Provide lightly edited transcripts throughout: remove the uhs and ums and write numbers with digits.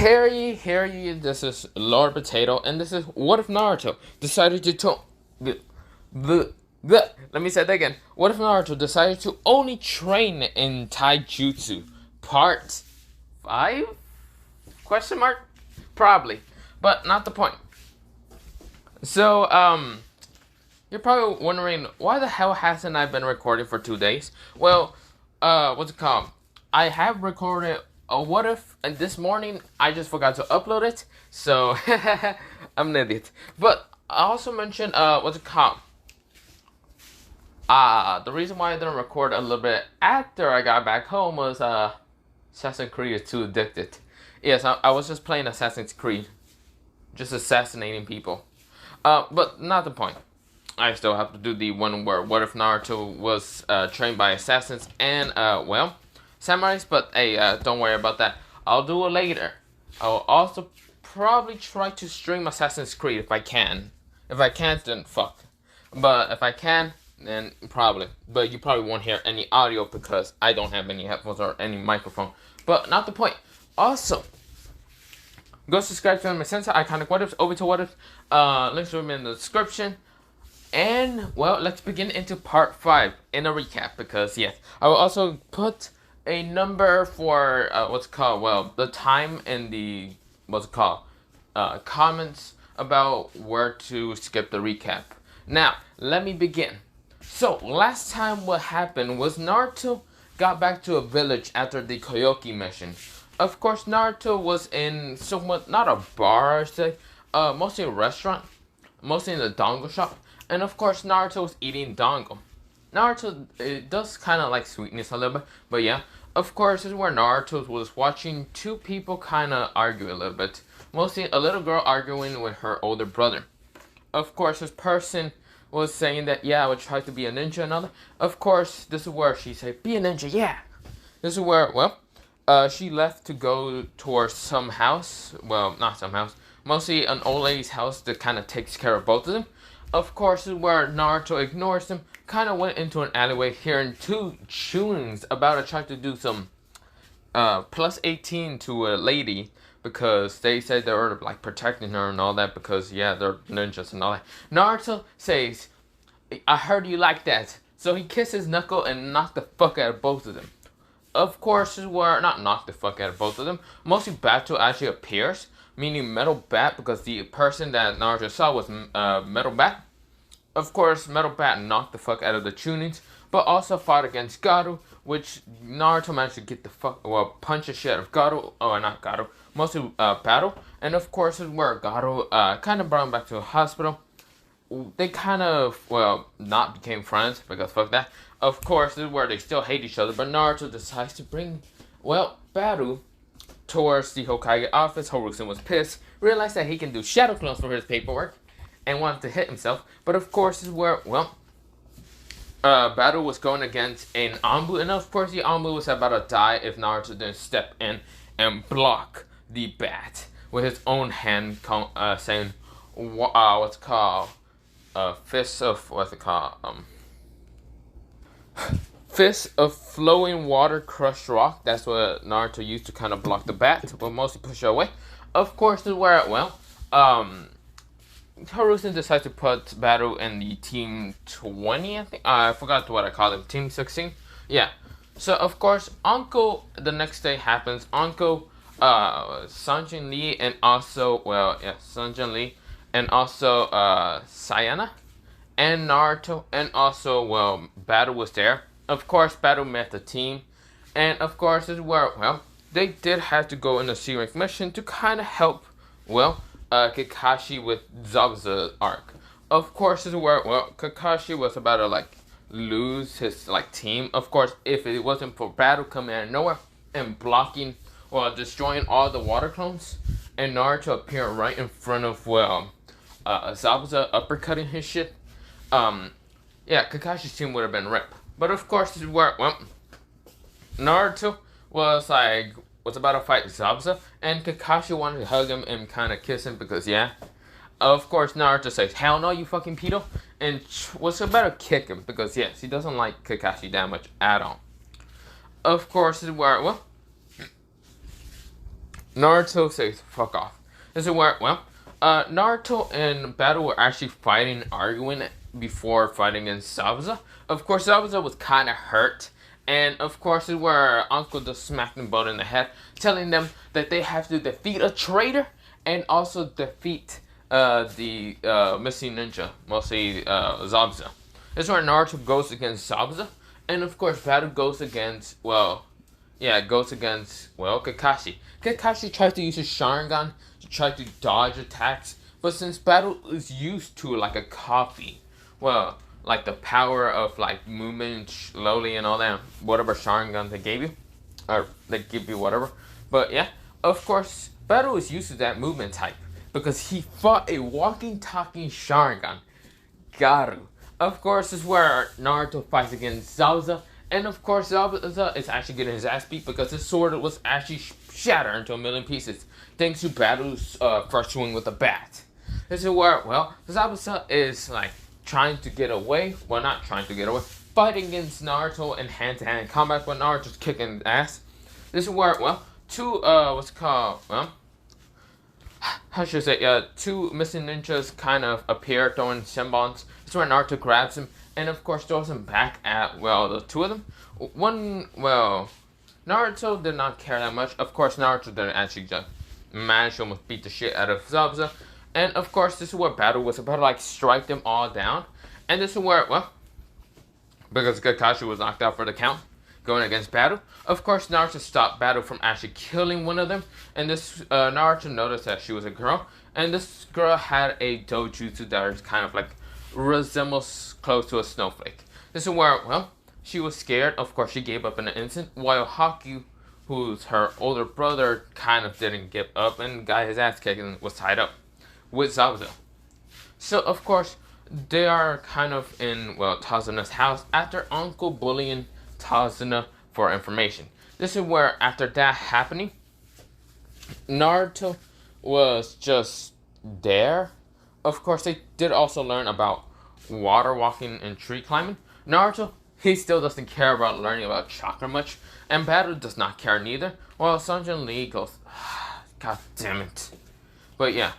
Here you, this is Lord Potato, and this is what if Naruto decided to the let me say that again. What if Naruto decided to only train in Taijutsu? Part 5? Question mark? Probably. But not the point. So, you're probably wondering, why the hell hasn't I been recording for 2 days? Well, what's it called? I have recorded a what if, and this morning I just forgot to upload it, so I'm an idiot. But I also mentioned, what's it called? The reason why I didn't record a little bit after I got back home was, Assassin's Creed is too addicted. Yes, I was just playing Assassin's Creed. Just assassinating people. But not the point. I still have to do the one where what if Naruto was trained by assassins and, well, samurais, but hey, don't worry about that. I'll do it later. I'll also probably try to stream Assassin's Creed if I can. If I can't, then fuck. But if I can, then probably. But you probably won't hear any audio because I don't have any headphones or any microphone. But not the point. Also, go subscribe to my Sensei Iconic What Ifs, over to What If. Links will be in the description. And, well, let's begin into part 5 in a recap. Because, yes, I will also put a number for, the time in the, comments about where to skip the recap. Now, let me begin. So, last time what happened was Naruto got back to a village after the Koyoki mission. Of course, Naruto was in somewhat, not a bar, I say, mostly a restaurant, mostly in the dango shop, and of course, Naruto was eating dango. Naruto, it does kind of like sweetness a little bit, but yeah, of course, this is where Naruto was watching two people kind of argue a little bit, mostly a little girl arguing with her older brother. Of course, this person was saying that, yeah, I would try to be a ninja and all that. Of course, this is where she said, be a ninja, yeah. This is where, well, she left to go towards some house. Well, not some house. Mostly an old lady's house that kind of takes care of both of them. Of course, this is where Naruto ignores them. Kind of went into an alleyway hearing two chewings about to try to do some plus 18 to a lady. Because they said they were like protecting her and all that. Because, yeah, they're ninjas and all that. Naruto says, I heard you like that. So he kisses Knuckle and knocked the fuck out of both of them. Of course, were not knock the fuck out of both of them. Mostly Bato actually appears, meaning Metal Bat, because the person that Naruto saw was Metal Bat. Of course, Metal Bat knocked the fuck out of the Chunins, but also fought against Garu, which Naruto managed to get the fuck, well, punch a shit out of Garu, oh, not Garu, mostly Battle. And of course, this is where Garu kind of brought him back to the hospital. They kind of, well, not became friends, because fuck that. Of course, this is where they still hate each other, but Naruto decides to bring, well, Baru towards the Hokage office. Horusen was pissed, realized that he can do shadow clones for his paperwork, and wanted to hit himself. But of course, this is where, well, Baru was going against an Anbu, and of course, the Anbu was about to die if Naruto didn't step in and block the bat with his own hand, saying, what's it called? Fist of, Fist of flowing water crushed rock. That's what Naruto used to kind of block the bat, but mostly push it away. Of course, this is where, well, Horusen decides to put Baru in the Team 20, I think. I forgot what I called him. Team 16? Yeah. So, of course, Anko, the next day happens. Anko, Sanjin Lee, and also, well, yeah, Sanjin Lee, and also, Sayana, and Naruto, and also, well, Baru was there. Of course, Baru met the team, and of course, this is where, well, they did have to go in a C-rank mission to kind of help, well, Kakashi with Zabuza arc. Of course, this is where, well, Kakashi was about to, like, lose his, like, team. Of course, if it wasn't for Baru coming out of nowhere and blocking, well, destroying all the water clones, and Naruto appearing right in front of, well, Zabuza uppercutting his shit, yeah, Kakashi's team would have been ripped. But of course, this is where, well, Naruto was about to fight Zabuza, and Kakashi wanted to hug him and kind of kiss him because, yeah. Of course, Naruto says, hell no, you fucking pedo, and was about to kick him because, yes, he doesn't like Kakashi that much at all. Of course, this is where, well, Naruto says, fuck off. This is where, well, Naruto and Battle were actually fighting, arguing before fighting against Zabuza. Of course, Zabuza was kind of hurt. And of course, this is where Uncle just smacked them both in the head, telling them that they have to defeat a traitor and also defeat the missing ninja, mostly Zabuza. This is where Naruto goes against Zabuza. And of course, Battle goes against, well, yeah, it goes against, well, Kakashi. Kakashi tries to use his Sharingan to try to dodge attacks, but since Battle is used to like a copy, well, like the power of like movement slowly and all that, whatever Sharingan they gave you, or they give you whatever. But yeah, of course, Battle is used to that movement type because he fought a walking, talking Sharingan, Garu. Of course, this is where Naruto fights against Zabuza. And of course, Zabuza is actually getting his ass beat because his sword was actually shattered into a million pieces thanks to Battle's first swing with the bat. This is where, well, Zabuza is like trying to get away. Well, not trying to get away. Fighting against Naruto in hand-to-hand combat, but Naruto's kicking his ass. This is where, well, how should I say, two missing ninjas kind of appear throwing senbons. This is where Naruto grabs him and of course throws him back at, well, the two of them. One, well, Naruto did not care that much. Of course, Naruto didn't actually just manage to almost beat the shit out of Zabuza. And of course, this is where Battle was about to like strike them all down. And this is where, well, because Kakashi was knocked out for the count, going against Battle. Of course, Naruto stopped Battle from actually killing one of them. And this Naruto noticed that she was a girl. And this girl had a Taijutsu that is kind of like resembles close to a snowflake. This is where, well, she was scared. Of course, she gave up in an instant. While Haku, who's her older brother, kind of didn't give up and got his ass kicked and was tied up with Zabuza. So, of course, they are kind of in, well, Tazuna's house after Uncle bullying Tazuna for information. This is where, after that happening, Naruto was just there. Of course, they did also learn about water walking and tree climbing. Naruto, he still doesn't care about learning about chakra much, and Battle does not care neither. While Sanjin Lee goes, God damn it. But yeah,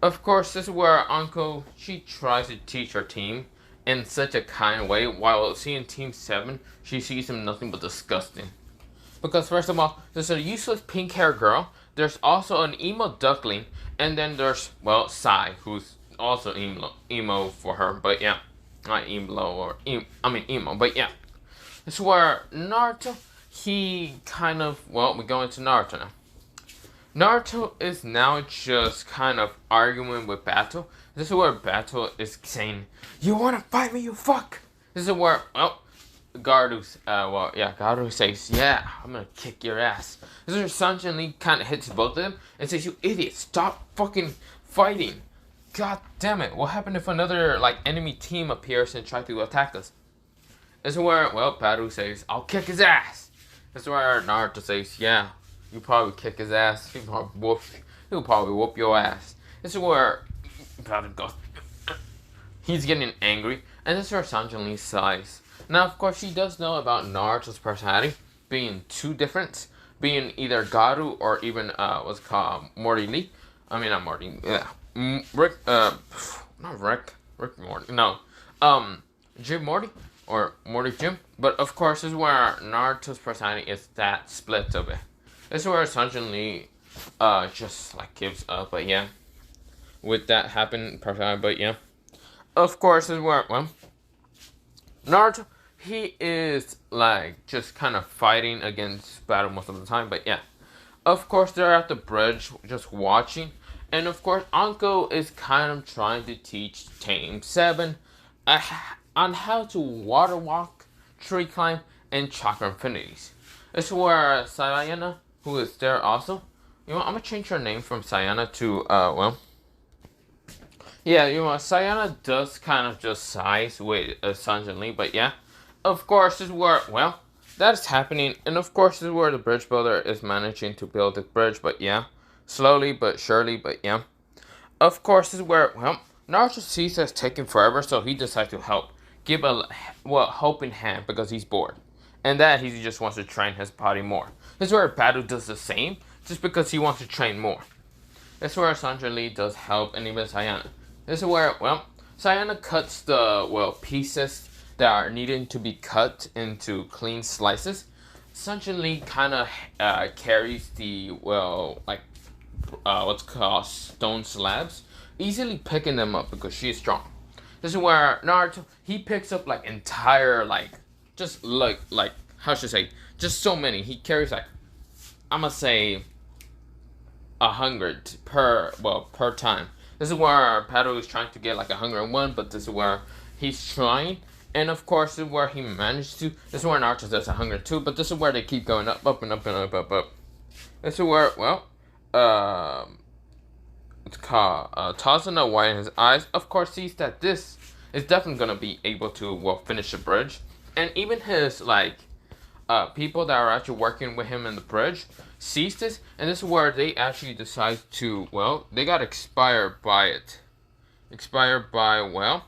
of course, this is where Anko, she tries to teach her team in such a kind way, while seeing Team 7, she sees him nothing but disgusting. Because first of all, there's a useless pink-haired girl, there's also an emo duckling, and then there's, well, Sai, who's also emo for her, but yeah. Not emo, but yeah. This is where Naruto, he kind of, well, we go into Naruto now. Naruto is now just kind of arguing with Battle. This is where Battle is saying, you wanna fight me, you fuck? This is where, well, Garu says, yeah, I'm gonna kick your ass. This is where Sanjin Lee kind of hits both of them and says, you idiot, stop fucking fighting. God damn it, what happened if another, like, enemy team appears and tries to attack us? This is where, well, Battle says, I'll kick his ass. This is where Naruto says, yeah, you probably kick his ass. He'll probably whoop your ass. This is where Battle goes, he's getting angry. And this is where Sanjin Lee sighs. Now, of course, she does know about Naruto's personality being two different, being either Garu or even what's called Morty Lee. I mean, not Morty. Yeah, Rick Morty. No, Jim Morty or Morty Jim. But of course, this is where Naruto's personality is that split of it. This is where Sanjin Lee just like gives up. But yeah, with that happen, personality. But yeah, of course, this is where, well, Naruto, he is like just kind of fighting against Battle most of the time. But yeah, of course, they're at the bridge just watching. And of course, Anko is kind of trying to teach Team 7 on how to water walk, tree climb, and chakra infinities. This is where Sayana, who is there also, you know, I'm gonna change her name from Sayana to, yeah, you know, Sayana does kind of just size with Sanjin Lee, but yeah. Of course, this is where, well, that's happening. And of course, this is where the bridge builder is managing to build this bridge, but yeah. Slowly but surely, but yeah. Of course, this is where, well, Naruto sees it's taking forever, so he decides to help. Give a, well, helping hand because he's bored. And that he just wants to train his body more. This is where Battle does the same just because he wants to train more. This is where Sanjay Lee does help, and even Sayana. This is where, well, Sayana cuts the, well, pieces that are needing to be cut into clean slices. Sanjay Lee kind of carries the, well, like, what's called stone slabs, easily picking them up because she's strong. This is where Naruto, he picks up like entire, like, just like how should I say, just so many. He carries like, I'm gonna say 100 per time. This is where Pato is trying to get like 101, but this is where he's trying. And of course, this is where he managed to. This is where Naruto does 102, but this is where they keep going up and up and up, up. This is where, well, it's called Tazuna widens his eyes. Of course, sees that this is definitely gonna be able to, well, finish the bridge, and even his like people that are actually working with him in the bridge sees this, and this is where they actually decide to, well, they got expired by it. Expired by, well,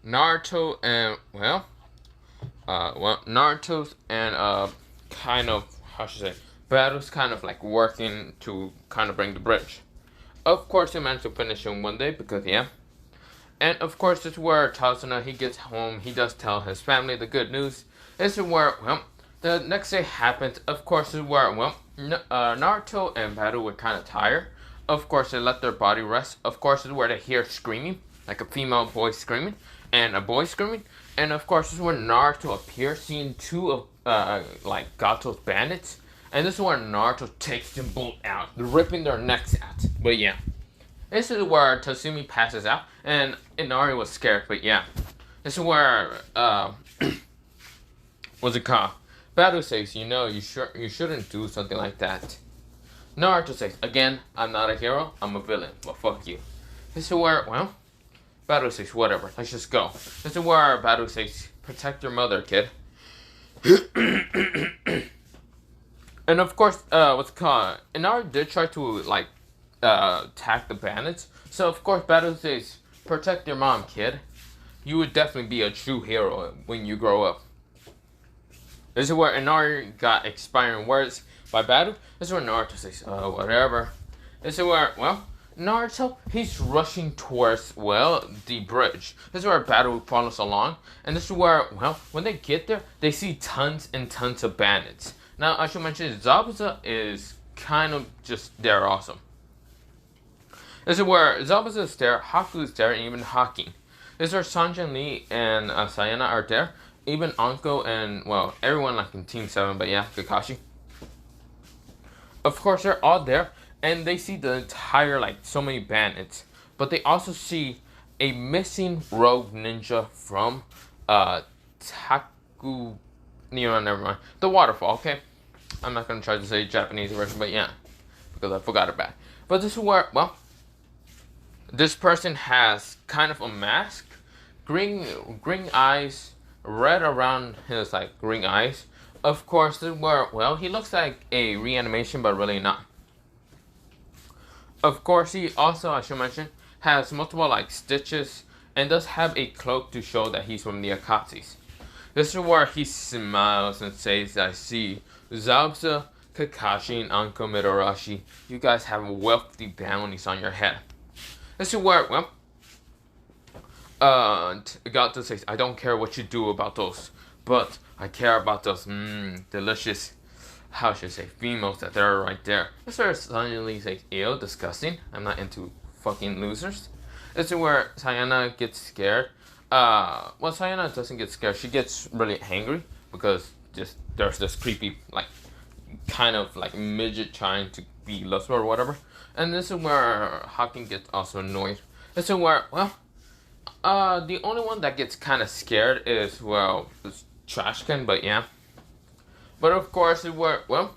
Naruto and, well, Naruto's and, kind of, how should I say, Battle's kind of like working to kind of bring the bridge. Of course, he managed to finish in one day because, yeah. And of course, this is where Tazuna, he gets home, he does tell his family the good news. This is where, well, the next day happens. Of course, this is where, well, Naruto and Battle were kind of tired. Of course, they let their body rest. Of course, this is where they hear screaming, like a female voice screaming, and a boy screaming. And of course, this is where Naruto appears, seeing two of, like, Gato's bandits. And this is where Naruto takes them both out, ripping their necks out. But yeah, this is where Tatsumi passes out, and Inari was scared. But yeah, this is where what's it called? Battle says, you know, you shouldn't do something like that. Naruto says, again, I'm not a hero, I'm a villain. Well, fuck you. This is where, well, Battle says, whatever, let's just go. This is where Battle says, protect your mother, kid. And of course, what's it called? Inari did try to, like, attack the bandits. So of course, Battle says, protect your mom, kid. You would definitely be a true hero when you grow up. This is where Inari got expiring words by Battle. This is where Naruto says, whatever. This is where, well, Naruto, he's rushing towards, well, the bridge. This is where Battle follows along. And this is where, well, when they get there, they see tons and tons of bandits. Now, I should mention, Zabuza is kind of just there also. This is where Zabuza is there, Haku is there, and even Haki. This is where Sanjay Lee and Sayana are there. Even Anko and, well, everyone like in Team 7, but yeah, Kakashi. Of course, they're all there, and they see the entire, like, so many bandits. But they also see a missing rogue ninja from, Taku... never mind. The waterfall, okay? I'm not going to try to say Japanese version, but yeah. Because I forgot about it. But this is where, well, this person has kind of a mask. Green eyes, red around his, like, green eyes. Of course, this is where, well, he looks like a reanimation, but really not. Of course, he also, I should mention, has multiple, like, stitches. And does have a cloak to show that he's from the Akatsuki. This is where he smiles and says, I see Zabuza, Kakashi, and Anko Midarashi. You guys have wealthy bounties on your head. This is where, well, Gato says, I don't care what you do about those, but I care about those, delicious, how should I say, females that are right there. This is where Sanjay says, ew, disgusting. I'm not into fucking losers. This is where Sayana gets scared. Well, Sayana doesn't get scared. She gets really angry because just there's this creepy, like, kind of like midget trying to be lustful or whatever. And this is where Hawking gets also annoyed. This is where, well, the only one that gets kind of scared is, well, this Trashcan, but yeah. But of course, it were, well,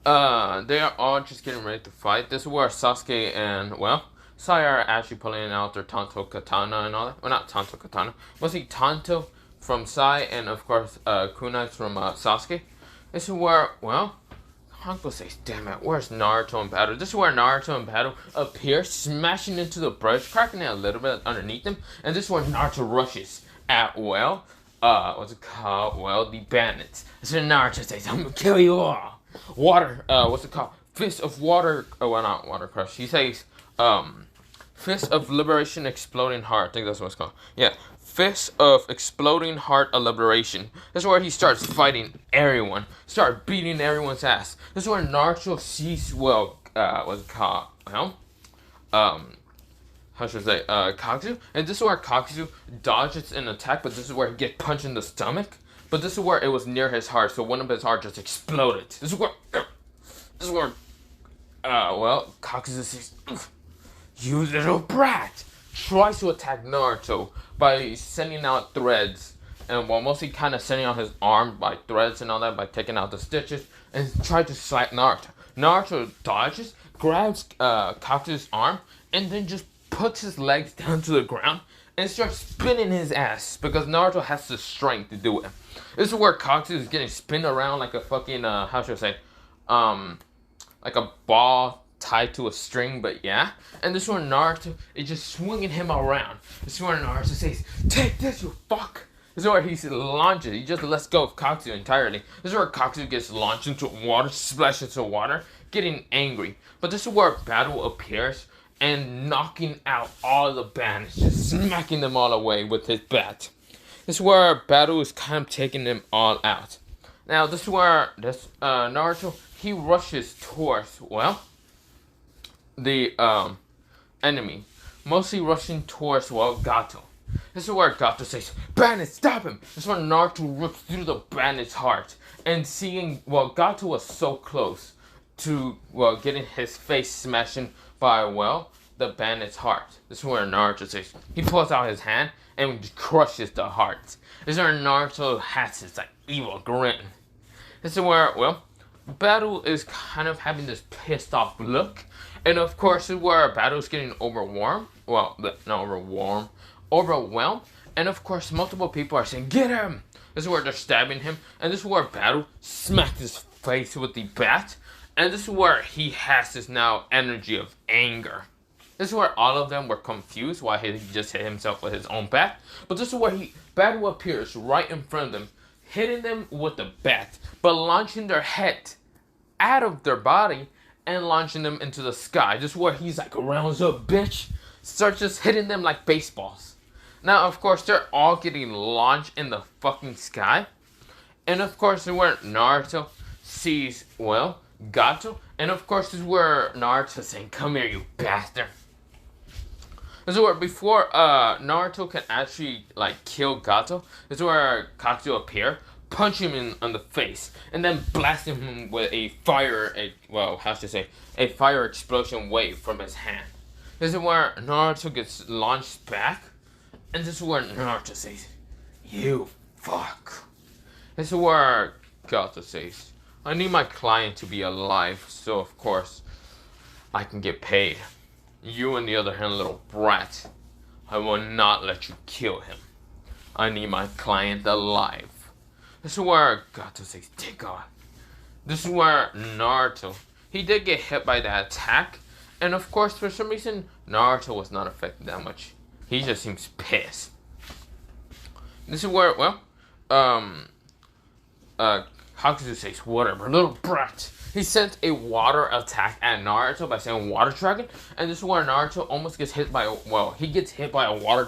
they are all just getting ready to fight. This is where Sasuke and, well, Sai are actually pulling out their Tanto Katana and all that. Well, not Tanto Katana. Mostly Tanto from Sai and, of course, Kunai from Sasuke. This is where, well, Hanko says, damn it, where's Naruto and Battle? This is where Naruto and Battle appear, smashing into the bridge, cracking it a little bit underneath them. And this is where Naruto rushes at, well, what's it called? Well, the bandits. This is where Naruto says, I'm gonna kill you all. what's it called? Fist of water. Oh, well, not water crush. He says, fist of liberation, exploding heart. I think that's what it's called. Yeah, fist of exploding heart of liberation. This is where he starts fighting everyone, start beating everyone's ass. This is where Naruto sees, well, what's it called? Well, how should I say, Kakuzu? And this is where Kakuzu dodges an attack, but this is where he gets punched in the stomach. But this is where it was near his heart, so one of his heart just exploded. Well, Kakuzu says, "You little brat!" Tries to attack Naruto by sending out threads. And while mostly kind of sending out his arm by threads and all that, by taking out the stitches, and tries to slap Naruto. Naruto dodges, grabs Kakuzu's arm, and then just puts his legs down to the ground and starts spinning his ass because Naruto has the strength to do it. This is where Kakuzu is getting spun around like a fucking, how should I say, like a ball tied to a string, but yeah. And this is where Naruto is just swinging him around. This is where Naruto says, "Take this, you fuck." This is where he launches. He just lets go of Kakuzu entirely. This is where Kakuzu gets launched into water, splashes into water, getting angry. But this is where battle appears and knocking out all the bandits, just smacking them all away with his bat. This is where battle is kind of taking them all out. Now, this is where Naruto, he rushes towards, well, the enemy. Mostly rushing towards, well, Gato. This is where Gato says, "Bandit, stop him!" This is where Naruto rips through the bandit's heart. And seeing, well, Gato was so close to, well, getting his face smashing by, well, the bandit's heart. This is where Naruto says, he pulls out his hand and crushes the heart. This is where Naruto has his, like, evil grin. This is where, well, Battle is kind of having this pissed off look. And of course, this is where Battle is getting overwhelmed. Well, not overwhelmed. And of course, multiple people are saying, "Get him!" This is where they're stabbing him. And this is where Battle smacks his face with the bat. And this is where he has this now energy of anger. This is where all of them were confused why he just hit himself with his own bat. But this is where Battle appears right in front of them, hitting them with the bat, but launching their head out of their body and launching them into the sky. This is where he's like, "Rounds up, bitch." Starts just hitting them like baseballs. Now, of course, they're all getting launched in the fucking sky. And of course, this is where Naruto sees, well, Gato. And of course, this is where Naruto is saying, "Come here, you bastard." This is where before Naruto can actually like kill Gato, this is where Kakuzu appear, punch him on the face, and then blast him with a fire explosion wave from his hand. This is where Naruto gets launched back, and this is where Naruto says, "You fuck." This is where Gato says, "I need my client to be alive, so of course I can get paid. You, on the other hand, little brat, I will not let you kill him. I need my client alive." This is where Gato says, "Take off." This is where Naruto, he did get hit by that attack. And of course, for some reason, Naruto was not affected that much. He just seems pissed. This is where, well, Kakuzu says, "Whatever, little brat." He sent a water attack at Naruto by saying "Water Dragon," and this is where Naruto almost gets hit by, he gets hit by a water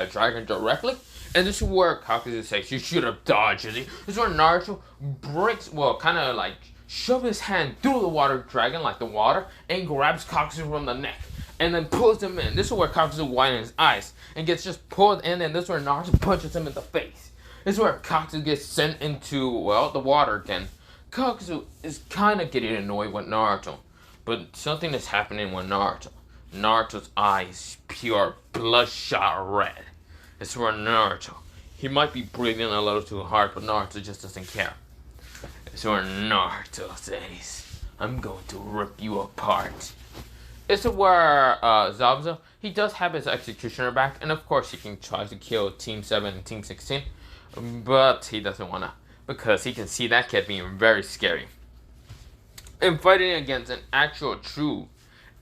dragon directly. And this is where Kakuzu says, "You should have dodged, Izzy." This is where Naruto kind of like shove his hand through the water dragon, like the water, and grabs Kakuzu from the neck. And then pulls him in. This is where Kakuzu widens his eyes and gets just pulled in, and this is where Naruto punches him in the face. This is where Kakuzu gets sent into, well, the water again. Kakuzu is kind of getting annoyed with Naruto, but something is happening with Naruto. Naruto's eyes pure bloodshot red. This is where Naruto, he might be breathing a little too hard, but Naruto just doesn't care. This is where Naruto says, "I'm going to rip you apart." This is where Zabuza, he does have his executioner back, and of course he can try to kill Team 7 and Team 16, but he doesn't want to, because he can see that kid being very scary. And fighting against an actual true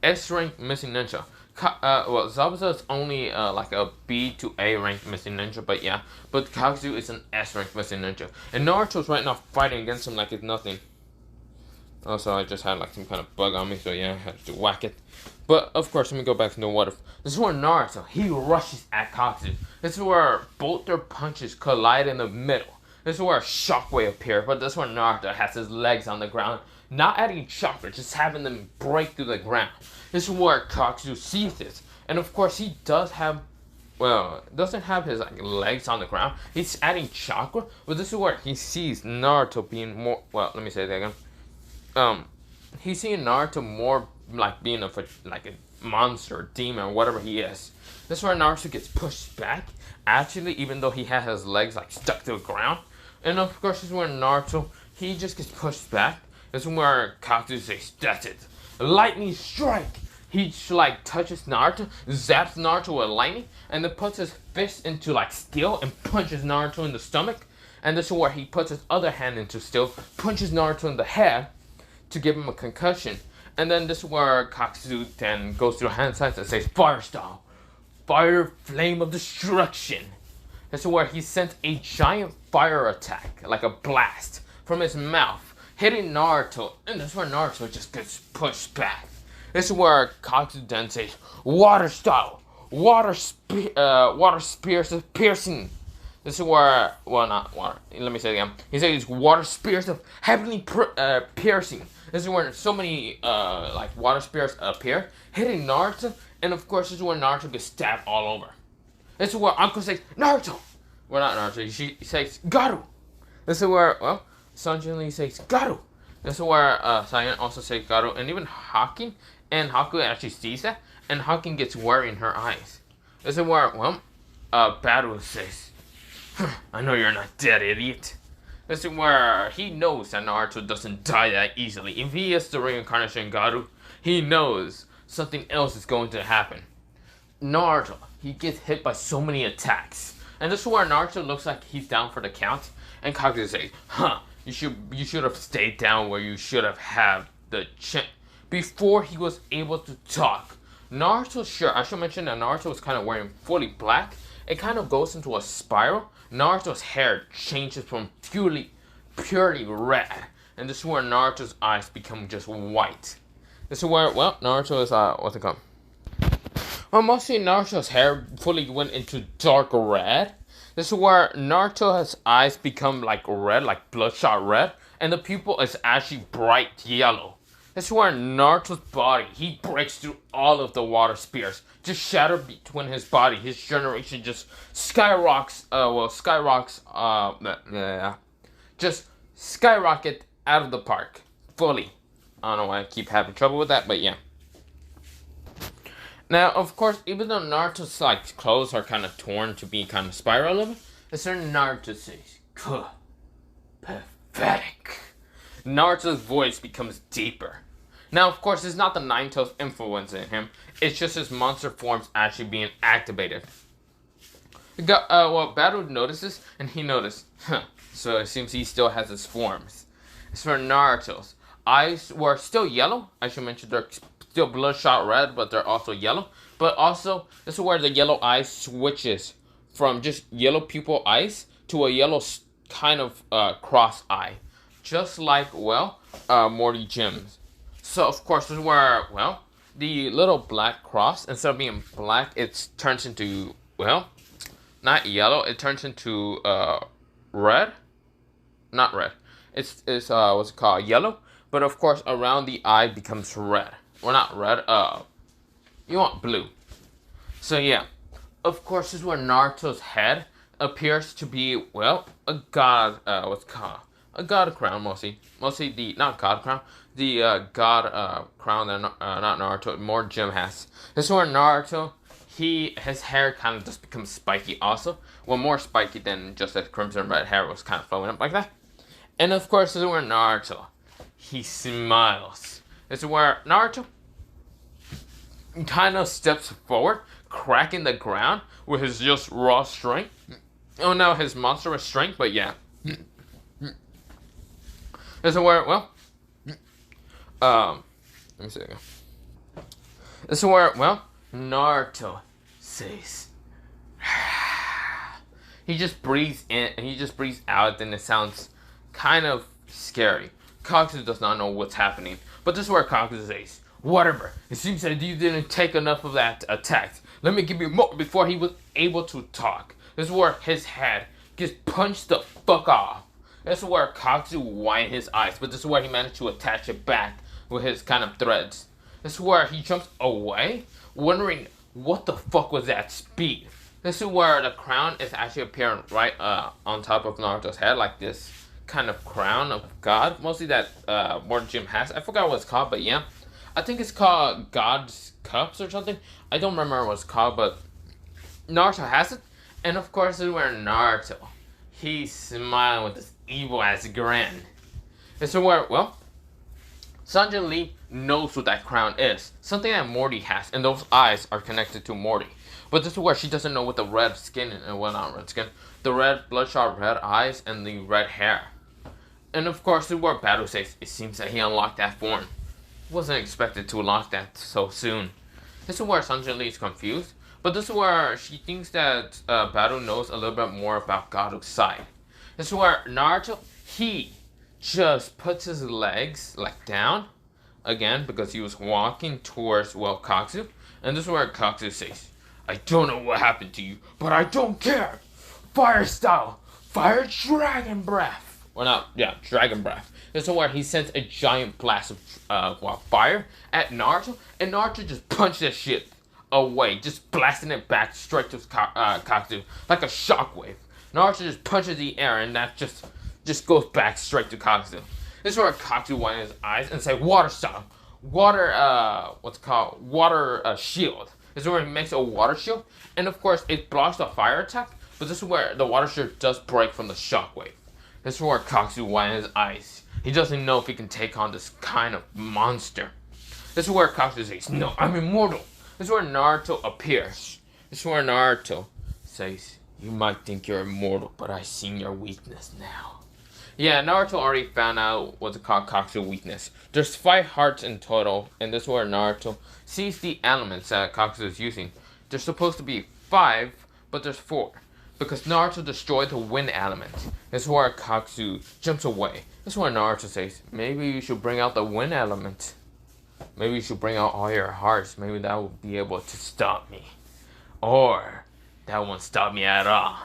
S-rank missing ninja. Zabuza is only like a B to A rank missing ninja, but yeah. But Kakuzu is an S rank missing ninja. And Naruto's right now fighting against him like it's nothing. Also, I just had like some kind of bug on me, so yeah, I had to whack it. But of course, let me go back to the water. This is where Naruto, he rushes at Katsu. This is where both their punches collide in the middle. This is where a shockwave appears, but this is where Naruto has his legs on the ground, not adding chakra, just having them break through the ground. This is where Katsu sees this. And of course, he does have, well, doesn't have his like legs on the ground. He's adding chakra, but this is where he sees Naruto being more, well, let me say that again. He's seeing Naruto more like being like a monster, demon, whatever he is. This is where Naruto gets pushed back, actually, even though he has his legs like stuck to the ground. And of course, this is where Naruto, he just gets pushed back. This is where Katsu says, "That's it, lightning strike." He like touches Naruto, zaps Naruto with lightning, and then puts his fist into like steel and punches Naruto in the stomach. And this is where he puts his other hand into steel, punches Naruto in the head to give him a concussion. And then this is where Katsu then goes through hand signs and says, "Fire style, fire flame of destruction." This is where he sends a giant fire attack, like a blast, from his mouth, hitting Naruto. And this is where Naruto just gets pushed back. This is where Katsu then says, "Water style, water spears of piercing." This is where, well, not water. Let me say it again. He says water spears of heavenly piercing. This is where so many like water spears appear, hitting Naruto, and of course this is where Naruto gets stabbed all over. This is where Uncle says Naruto. Well, not Naruto. He says Garu. This is where, well, Sanjin says Garu. This is where Saiyan also says Garu, and even Hakin and Haku actually sees that, and Hakin gets worried in her eyes. This is where, well, Battle says, "I know you're not dead, idiot." This is where he knows that Naruto doesn't die that easily. If he is the reincarnation Garu, he knows something else is going to happen. Naruto, he gets hit by so many attacks. And this is where Naruto looks like he's down for the count. And Kaguya says, you should have stayed down where you should have had the chance." Before he was able to talk, Naruto's shirt, I should mention that Naruto was kind of wearing fully black. It kind of goes into a spiral. Naruto's hair changes from purely red. And this is where Naruto's eyes become just white. This is where, well, Naruto is, what's it called? Well, mostly Naruto's hair fully went into dark red. This is where Naruto's eyes become like red, like bloodshot red. And the pupil is actually bright yellow. This is where Naruto's body, he breaks through all of the water spears. Just shatter between his body. His generation just just skyrocket out of the park. Fully. I don't know why I keep having trouble with that, but yeah. Now, of course, even though Naruto's like clothes are kind of torn to be kind of spiral of it, a certain Naruto says, "Pathetic." Naruto's voice becomes deeper. Now, of course, it's not the Nine-Tails influence in him. It's just his monster forms actually being activated. Well, Battle notices, and he noticed, so it seems he still has his forms. As for Naruto's eyes were still yellow. I should mention they're still bloodshot red, but they're also yellow. But also, this is where the yellow eye switches from just yellow pupil eyes to a yellow kind of cross eye. Just like, well, Morty Jim's. So, of course, this is where, well, the little black cross, instead of being black, it turns into, well, not yellow, it turns into red. Not red. It's what's it called? Yellow. But, of course, around the eye becomes red. Well, not red, you want blue. So, yeah. Of course, this is where Naruto's head appears to be, well, a god, what's it called? A god crown, mostly the, not god crown, the god crown that not Naruto, more Jim has. This is where Naruto, his hair kind of just becomes spiky also. Well, more spiky than just that crimson red hair was kind of flowing up like that. And of course, this is where Naruto, he smiles. This is where Naruto kind of steps forward, cracking the ground with his just raw strength. Oh no, his monstrous strength, but yeah. This is where, well, let me see again. This is where, well, Naruto says, he just breathes in and he just breathes out, and it sounds kind of scary. Kakuzu does not know what's happening. But this is where Kakuzu says, whatever. It seems that you didn't take enough of that attack. Let me give you more before he was able to talk. This is where his head gets punched the fuck off. This is where Kakuzu widened his eyes, but this is where he managed to attach it back with his kind of threads. This is where he jumps away, wondering what the fuck was that speed. This is where the crown is actually appearing right on top of Naruto's head, like this kind of crown of God. Mostly that Morton Jim has. I forgot what it's called, but yeah. I think it's called God's Cups or something. I don't remember what it's called, but Naruto has it. And of course, this is where Naruto, he's smiling with this evil ass grin. This is where, well, Sanjin Lee knows what that crown is. Something that Morty has, and those eyes are connected to Morty. But this is where she doesn't know what the red skin and well, not red skin, the red bloodshot red eyes and the red hair. And of course, this is where Battle says it seems that he unlocked that form. Wasn't expected to unlock that so soon. This is where Sanjin Lee is confused, but this is where she thinks that Battle knows a little bit more about Garu's side. This is where Naruto, he just puts his legs like down again because he was walking towards, well, Kakuzu. And this is where Kakuzu says, I don't know what happened to you, but I don't care. Fire style, fire dragon breath. Well, not, yeah, dragon breath. This is where he sends a giant blast of fire at Naruto, and Naruto just punches that shit away, just blasting it back straight to Kakuzu like a shockwave. Naruto just punches the air, and that just goes back straight to Kakuzu. This is where Kakuzu widens his eyes and say, water style, water, water shield. This is where he makes a water shield, and of course it blocks the fire attack, but this is where the water shield does break from the shockwave. This is where Kakuzu widens his eyes. He doesn't know if he can take on this kind of monster. This is where Kakuzu says, no, I'm immortal. This is where Naruto appears. This is where Naruto says, you might think you're immortal, but I've seen your weakness now. Yeah, Naruto already found out what's called Kakuzu's weakness. There's 5 hearts in total, and this is where Naruto sees the elements that Kakuzu is using. There's supposed to be 5, but there's 4. Because Naruto destroyed the wind element. This is where Kakuzu jumps away. This is where Naruto says, maybe you should bring out the wind element. Maybe you should bring out all your hearts. Maybe that will be able to stop me. Or, that won't stop me at all.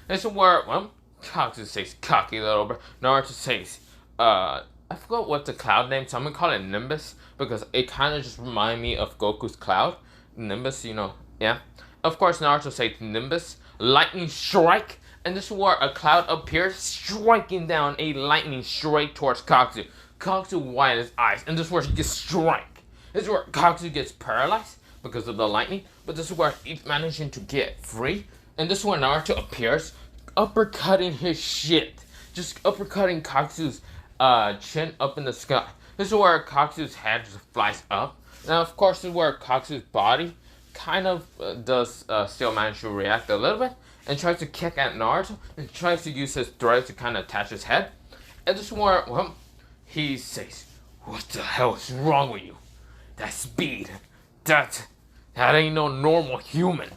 This is where, well, Kakuzu says, cocky little bit. Naruto says, I forgot what the cloud name, so I'm gonna call it Nimbus. Because it kind of just reminds me of Goku's cloud. Nimbus, you know, yeah. Of course, Naruto says Nimbus. Lightning strike, and this is where a cloud appears, striking down a lightning straight towards Kakuzu. Kakuzu widens his eyes, and this is where he gets strike. This is where Kakuzu gets paralyzed because of the lightning, but this is where he's managing to get free. And this is where Naruto appears, uppercutting his shit, just uppercutting Kakuzu's chin up in the sky. This is where Kakuzu's head just flies up. Now, of course, this is where Kakuzu's body kind of does still manage to react a little bit and tries to kick at Naruto and tries to use his threads to kind of attach his head. And this is where, well, he says, what the hell is wrong with you? That speed, that ain't no normal human.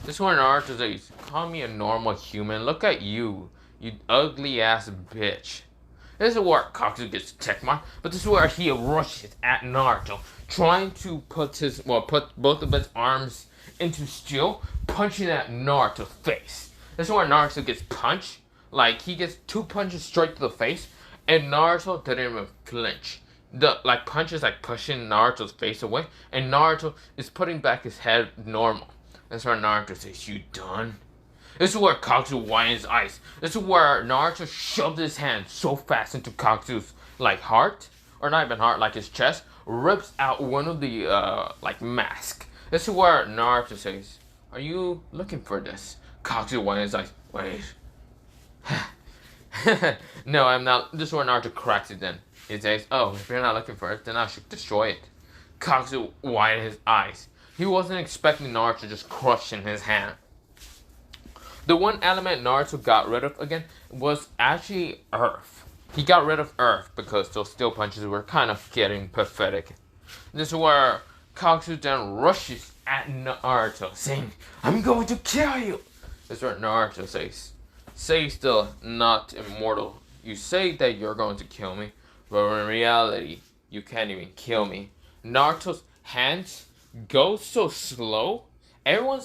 This is where Naruto says, call me a normal human, look at you, you ugly ass bitch. This is where Kakuzu gets checkmarked, but this is where he rushes at Naruto, trying to put both of his arms into steel, punching at Naruto's face. This is where Naruto gets punched, like he gets 2 punches straight to the face, and Naruto didn't even flinch. The punches pushing Naruto's face away, and Naruto is putting back his head normal. That's where Naruto says, you done? This is where Kakuzu widens his eyes. This is where Naruto shoves his hand so fast into Kakuzu's heart, or not even heart, like his chest, rips out one of the mask. This is where Naruto says, are you looking for this? Kakuzu widens his eyes. Wait. No, I'm not. This is where Naruto cracks it then. He says, oh, if you're not looking for it, then I should destroy it. Kakuzu widens his eyes. He wasn't expecting Naruto to just crush in his hand. The one element Naruto got rid of again was actually Earth. He got rid of Earth because those steel punches were kind of getting pathetic. This is where Kakuzu then rushes at Naruto, saying, I'm going to kill you! This is where Naruto says, say still not immortal. You say that you're going to kill me, but in reality, you can't even kill me. Naruto's hands go so slow. Everyone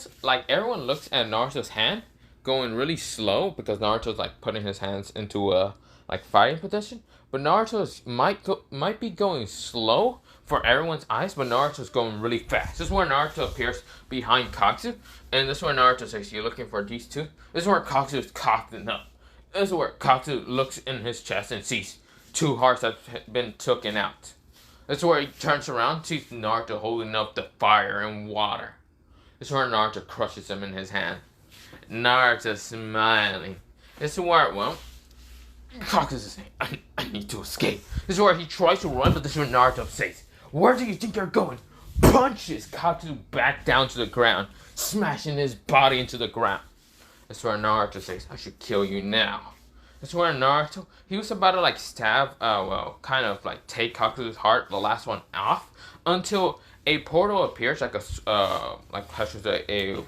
looks at Naruto's hand going really slow because Naruto's like putting his hands into a like fighting position. But Naruto's might be going slow for everyone's eyes, but Naruto's going really fast. This is where Naruto appears behind Katsu, and this is where Naruto says, "You're looking for these two?" This is where Katsu is coughing up. This is where Katsu looks in his chest and sees two hearts that have been taken out. This is where he turns around, sees Naruto holding up the fire and water. This is where Naruto crushes him in his hand. Naruto smiling. This is where, Katsu is saying, I need to escape. This is where he tries to run, but this is where Naruto says, "Where do you think you're going?" Punches Katsu back down to the ground, smashing his body into the ground. This is where Naruto says, "I should kill you now." This is where Naruto, he was about to like stab, kind of like take Katsu's heart, the last one off, until a portal appears, like a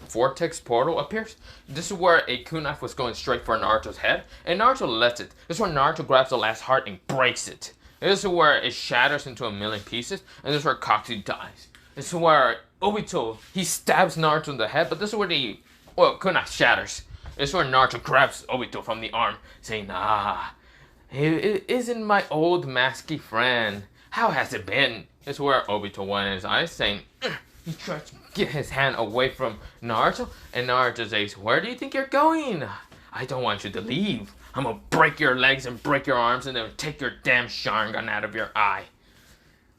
vortex portal appears. This is where a kunai was going straight for Naruto's head, and Naruto lets it. This is where Naruto grabs the last heart and breaks it. This is where it shatters into a million pieces, and this is where Katsu dies. This is where Obito, he stabs Naruto in the head, but this is where the kunai shatters. This is where Naruto grabs Obito from the arm, saying, it isn't my old masky friend. How has it been? This is where Obito went his eyes, saying, he tries to get his hand away from Naruto, and Naruto says, "Where do you think you're going? I don't want you to leave. I'm gonna break your legs and break your arms and then take your damn Sharingan out of your eye.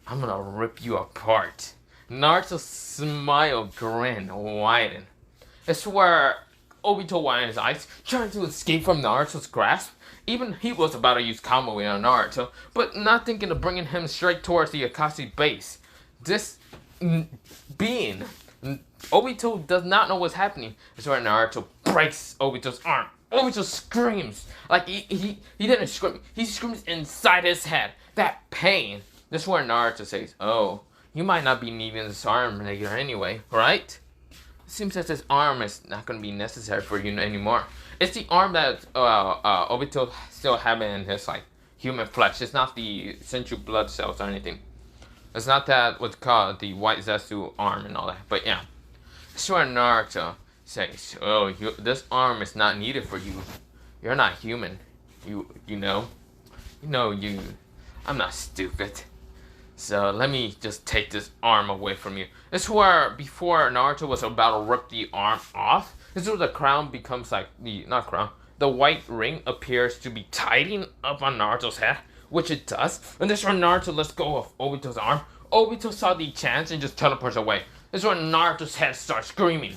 I'm gonna rip you apart." Naruto's smile, grin, widen. It's where Obito widened his eyes, trying to escape from Naruto's grasp. Even he was about to use combo on Naruto, but not thinking of bringing him straight towards the Akashi base. This being, Obito does not know what's happening. It's where Naruto breaks Obito's arm. Obito screams. Like, he didn't scream. He screams inside his head. That pain. This is where Naruto says, "Oh, you might not be needing this arm later anyway, right? It seems that this arm is not going to be necessary for you anymore." It's the arm that Obito still having in his like human flesh. It's not the sensu blood cells or anything. It's not that what's called the white Zetsu arm and all that. But yeah, this is where Naruto says, "Oh, this arm is not needed for you. You're not human. You know. I'm not stupid. So let me just take this arm away from you." This is where before Naruto was about to rip the arm off, this is where the crown becomes like the white ring appears to be tightening up on Naruto's head, which it does. And this is where Naruto lets go of Obito's arm. Obito saw the chance and just teleports away. This is where Naruto's head starts screaming.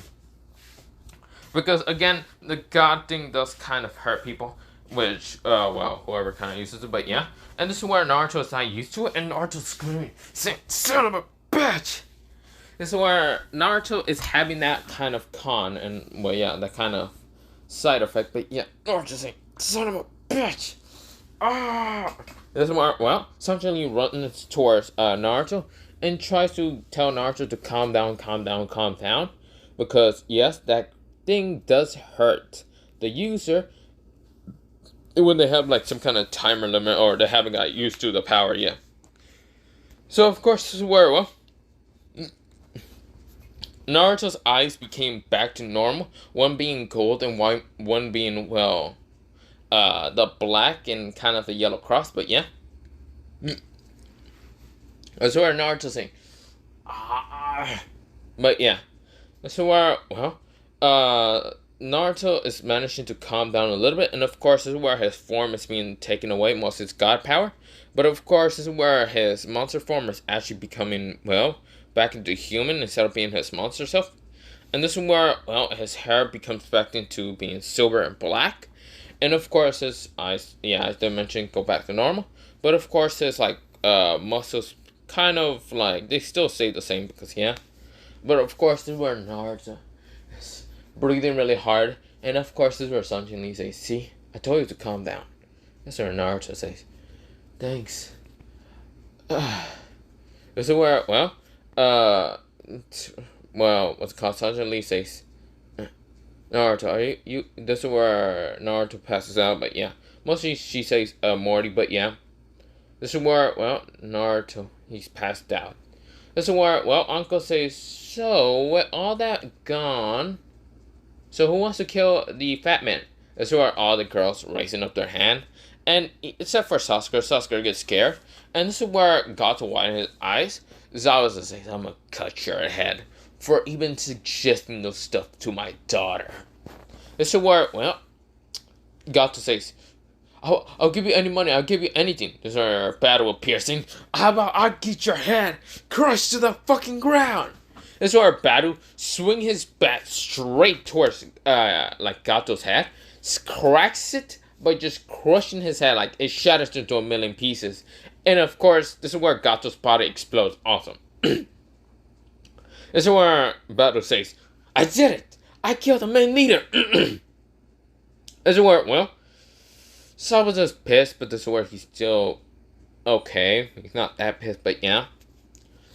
Because again, the god thing does kind of hurt people. Which, whoever kind of uses it, but yeah. And this is where Naruto is not used to it, and Naruto's screaming, saying, "Son of a bitch!" This is where Naruto is having that kind of and, that kind of side effect, but yeah, Naruto's saying, "Son of a bitch!" Ah! This is where, Sanjin runs towards Naruto, and tries to tell Naruto to calm down, because, yes, that thing does hurt the user, when they have like some kind of timer limit or they haven't got used to the power yet. So of course this is where Naruto's eyes became back to normal, one being gold and one being the black and kind of the yellow cross, but yeah. That's where Naruto's saying, but yeah. That's where Naruto is managing to calm down a little bit, and of course this is where his form is being taken away, most of his god power. But of course this is where his monster form is actually becoming, back into human instead of being his monster self. And this is where, his hair becomes back into being silver and black. And of course his eyes, as I mentioned, go back to normal. But of course his muscles kind of they still stay the same because But of course this is where Naruto is breathing really hard, and of course this is where Sanjin Lee says, "See, I told you to calm down." That's where Naruto says, "Thanks." This is where, what's it called? Sanjin Lee says, "Naruto, are you?" This is where Naruto passes out, but yeah. Mostly she says, "Morty," but yeah. This This is where, well, Naruto, he's passed out. This is where, well, Uncle says, so, with all that gone, so who wants to kill the fat man? This is where all the girls raising up their hand. And except for Sasuke, Sasuke gets scared. And this is where Gato widens his eyes. Zabuza says, I'm gonna cut your head for even suggesting those stuff to my daughter. This is where, well, Gato says, I'll give you any money, I'll give you anything. This is where battle with piercing. How about I get your head crushed to the fucking ground? This is where Badu swing his bat straight towards like Gato's head, cracks it by just crushing his head, like it shatters into a million pieces. And of course, this is where Gato's body explodes. Awesome. This is where Badu says, I did it! I killed the main leader! This is where, well, Sabuza's pissed, but this is where he's still okay. He's not that pissed, but yeah.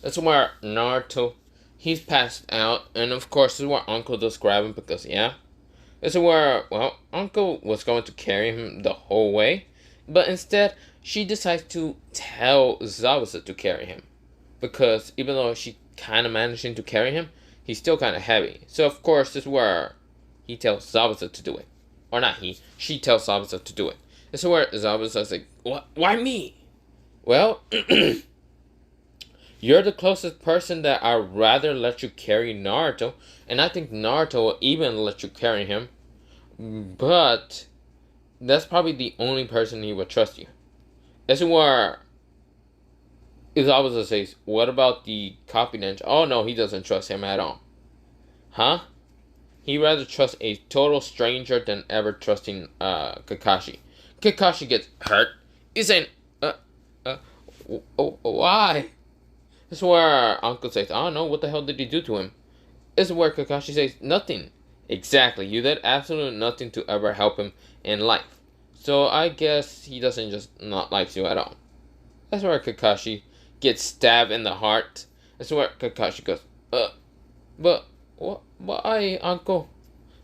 This is where Naruto, he's passed out, and of course, this is where Uncle does grab him because, yeah. This is where, well, Uncle was going to carry him the whole way, but instead, she decides to tell Zabuza to carry him. Because even though she kind of managing to carry him, he's still kind of heavy. So, of course, this is where he tells Zabuza to do it. Or not he, she tells Zabuza to do it. This is where Zabuza's like, what? Why me? Well, you're the closest person that I'd rather let you carry Naruto, and I think Naruto will even let you carry him, but that's probably the only person he would trust you. This is where Zabuza says, what about the copy ninja? Oh no, he doesn't trust him at all. Huh? He'd rather trust a total stranger than ever trusting Kakashi. Kakashi gets hurt. He's saying, why? This is where Uncle says, I don't know, what the hell did you do to him? This is where Kakashi says, nothing. Exactly, you did absolutely nothing to ever help him in life. So I guess he doesn't just not like you at all. That's where Kakashi gets stabbed in the heart. That's where Kakashi goes, but why, Uncle?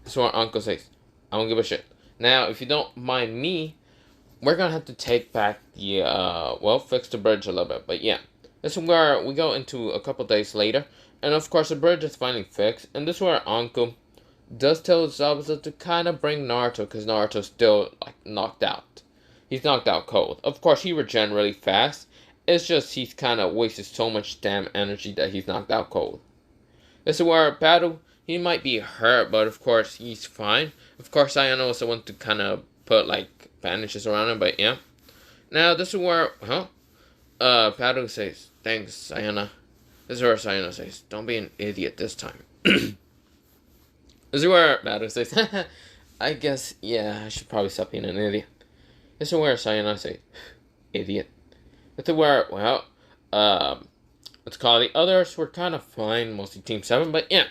That's where Uncle says, I don't give a shit. Now, if you don't mind me, we're gonna have to take back the, well, fix the bridge a little bit. But yeah, this is where we go into a couple days later. And of course, the bridge is finally fixed. And this is where Uncle does tell Zabuza to kind of bring Naruto, because Naruto's still, like, knocked out. He's knocked out cold. Of course, he regenerates really fast. It's just he's kind of wasted so much damn energy that he's knocked out cold. This is where Battle, he might be hurt, but of course, he's fine. Of course, Sayano was the one to kind of put, like, bandages around him, but yeah. Now, this is where, Battle says, thanks, Sayana. This is where Sayana says, don't be an idiot this time. This is where Battle says, I guess, yeah, I should probably stop being an idiot. This is where Sayana says, idiot. This is where, well, let's call it the others were kind of fine, mostly Team 7, but yeah.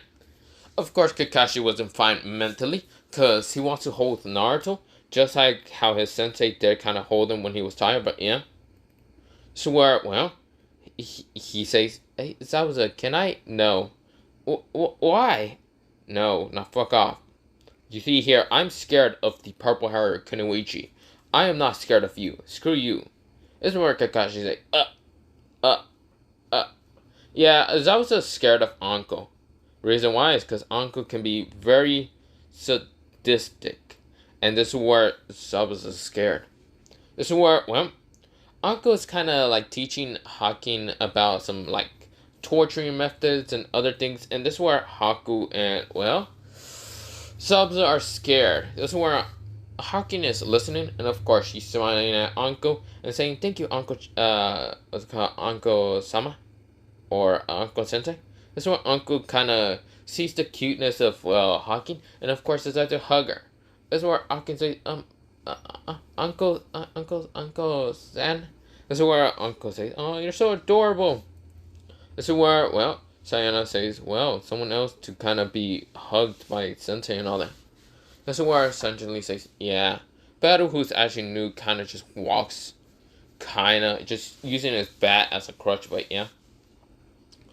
Of course, Kakashi wasn't fine mentally, because he wants to hold Naruto, just like how his sensei did kind of hold him when he was tired, but yeah. So where, well, he says, hey, Zabuza, can I? No. Why? No, now fuck off. You see here, I'm scared of the purple hair Kunoichi. I am not scared of you. Screw you. This is where Kakashi's like, Yeah, Zabuza's scared of Anko. Reason why is because Anko can be very sadistic. And this is where Zabuza's scared. This is where, well, Anko is kind of like teaching Hakin about some like torturing methods and other things. And this is where Haku and, well, Zabuza are scared. This is where Hakin is listening. And of course, she's smiling at Anko and saying, thank you, Anko, what's it called, Anko-sama? Or Anko-sensei? This is where Anko kind of sees the cuteness of, well, Hakin. And of course, decides to hug her. This is where Hakin says, Uncle-san. This is where Uncle says, oh, you're so adorable. This is where, well, Sayana says, well, someone else to kind of be hugged by Sensei and all that. This is where Sanjin says, yeah. Battle, who's actually new, kind of just walks, kind of just using his bat as a crutch, but yeah.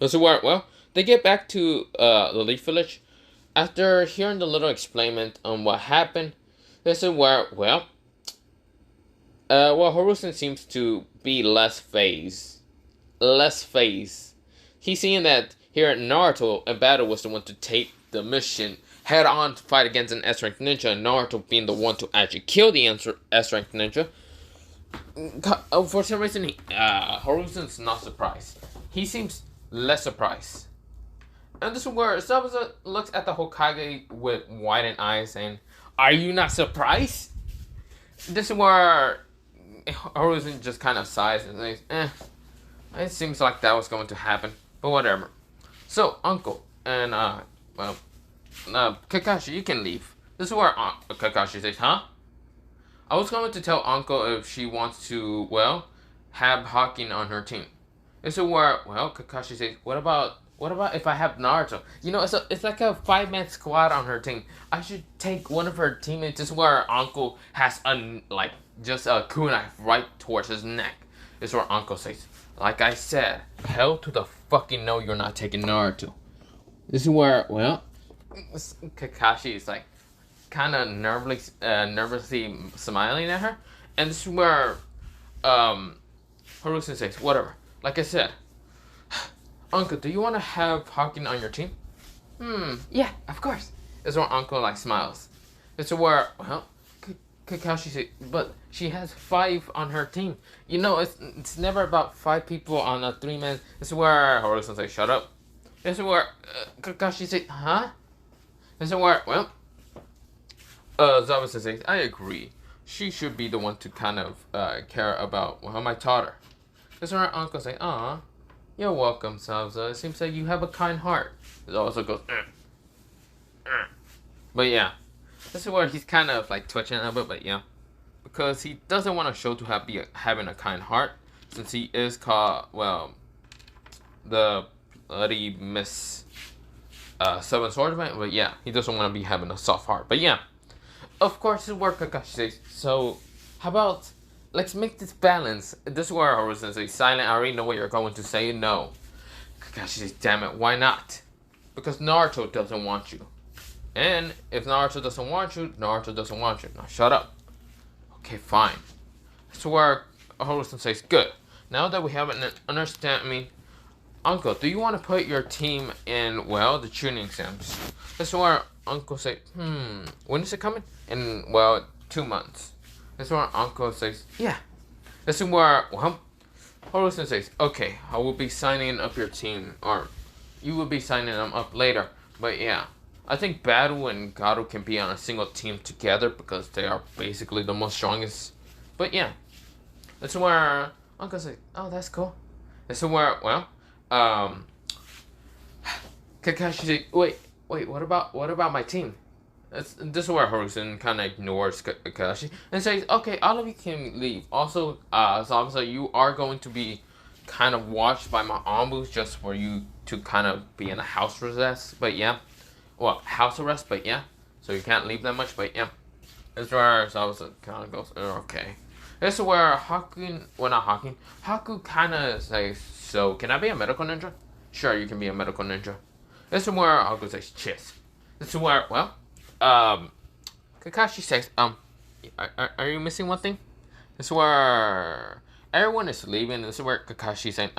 This is where, well, they get back to the Leaf Village. After hearing the little explainment on what happened, this is where, well, Well, Hiruzen seems to be less phased. Less phased. He's seeing that here at Naruto, and battle was the one to take the mission head on to fight against an S-rank ninja, and Naruto being the one to actually kill the S-rank ninja. For some reason, Hiruzen's not surprised. He seems less surprised. And this is where Zabuza looks at the Hokage with widened eyes, saying, "Are you not surprised?" This is where Hiruzen just kind of sighs and says, it seems like that was going to happen, but whatever. So, Uncle, and, Kakashi, you can leave. This is where Kakashi says, huh? I was going to tell Uncle if she wants to, well, have Hawking on her team. This is where, well, Kakashi says, what about if I have Naruto? You know, it's like a 5-man squad on her team. I should take one of her teammates. This is where Uncle has just a kunai right towards his neck. This is where Uncle says, like I said, hell to the fucking no, you're not taking Naruto. This is where, well, Kakashi is like kind of nervously smiling at her, and this is where Hiruzen says, whatever. Like I said, Uncle, do you want to have Hawking on your team? Yeah, of course. This is where Uncle like smiles. This is where, well, Kakashi says, but she has 5 on her team. You know, it's never about 5 people on a 3-man. This is where Hiruzen says, shut up. This is where Kakashi says, huh? This is where, well, Zabuza says, I agree. She should be the one to kind of care about how I taught her. This is where Uncle says, aw, you're welcome, Zabuza. It seems like you have a kind heart. It also goes, But yeah, this is where he's kind of like twitching a bit, but yeah. Because he doesn't want to show to having a kind heart, since he is called, well, the bloody Miss Seven Swordsman. But yeah, he doesn't want to be having a soft heart. But yeah, of course, this is where Kakashi says, so how about let's make this balance. This is where Hiruzen says, silent, I already know what you're going to say. No. Kakashi says, damn it, why not? Because Naruto doesn't want you. And if Naruto doesn't want you, Naruto doesn't want you. Now shut up. Okay, fine. That's where Hiruzen says, good. Now that we have an understanding, Uncle, do you want to put your team in, well, the tuning exams? That's where Uncle says, when is it coming? In, well, 2 months. That's where Uncle says, yeah. This is where, well, Hiruzen says, okay, I will be signing up your team, or you will be signing them up later. But yeah, I think Battle and Garu can be on a single team together because they are basically the most strongest. But yeah, that's where Uncle says, oh, that's cool. This is where, well, Kakashi says, wait, what about my team? This is where Hiruzen kind of ignores Kakashi and says, okay, all of you can leave. Also, Zabuza, you are going to be kind of watched by my Ambus just for you to kind of be in a house arrest. But yeah, well, house arrest, but yeah. So you can't leave that much, but yeah. This is where Zabuza kind of goes, okay. This is where Haku kind of says, so can I be a medical ninja? Sure, you can be a medical ninja. This is where Haku says, cheers. This is where, well, Kakashi says, are you missing one thing? This is where everyone is leaving. This is where Kakashi saying,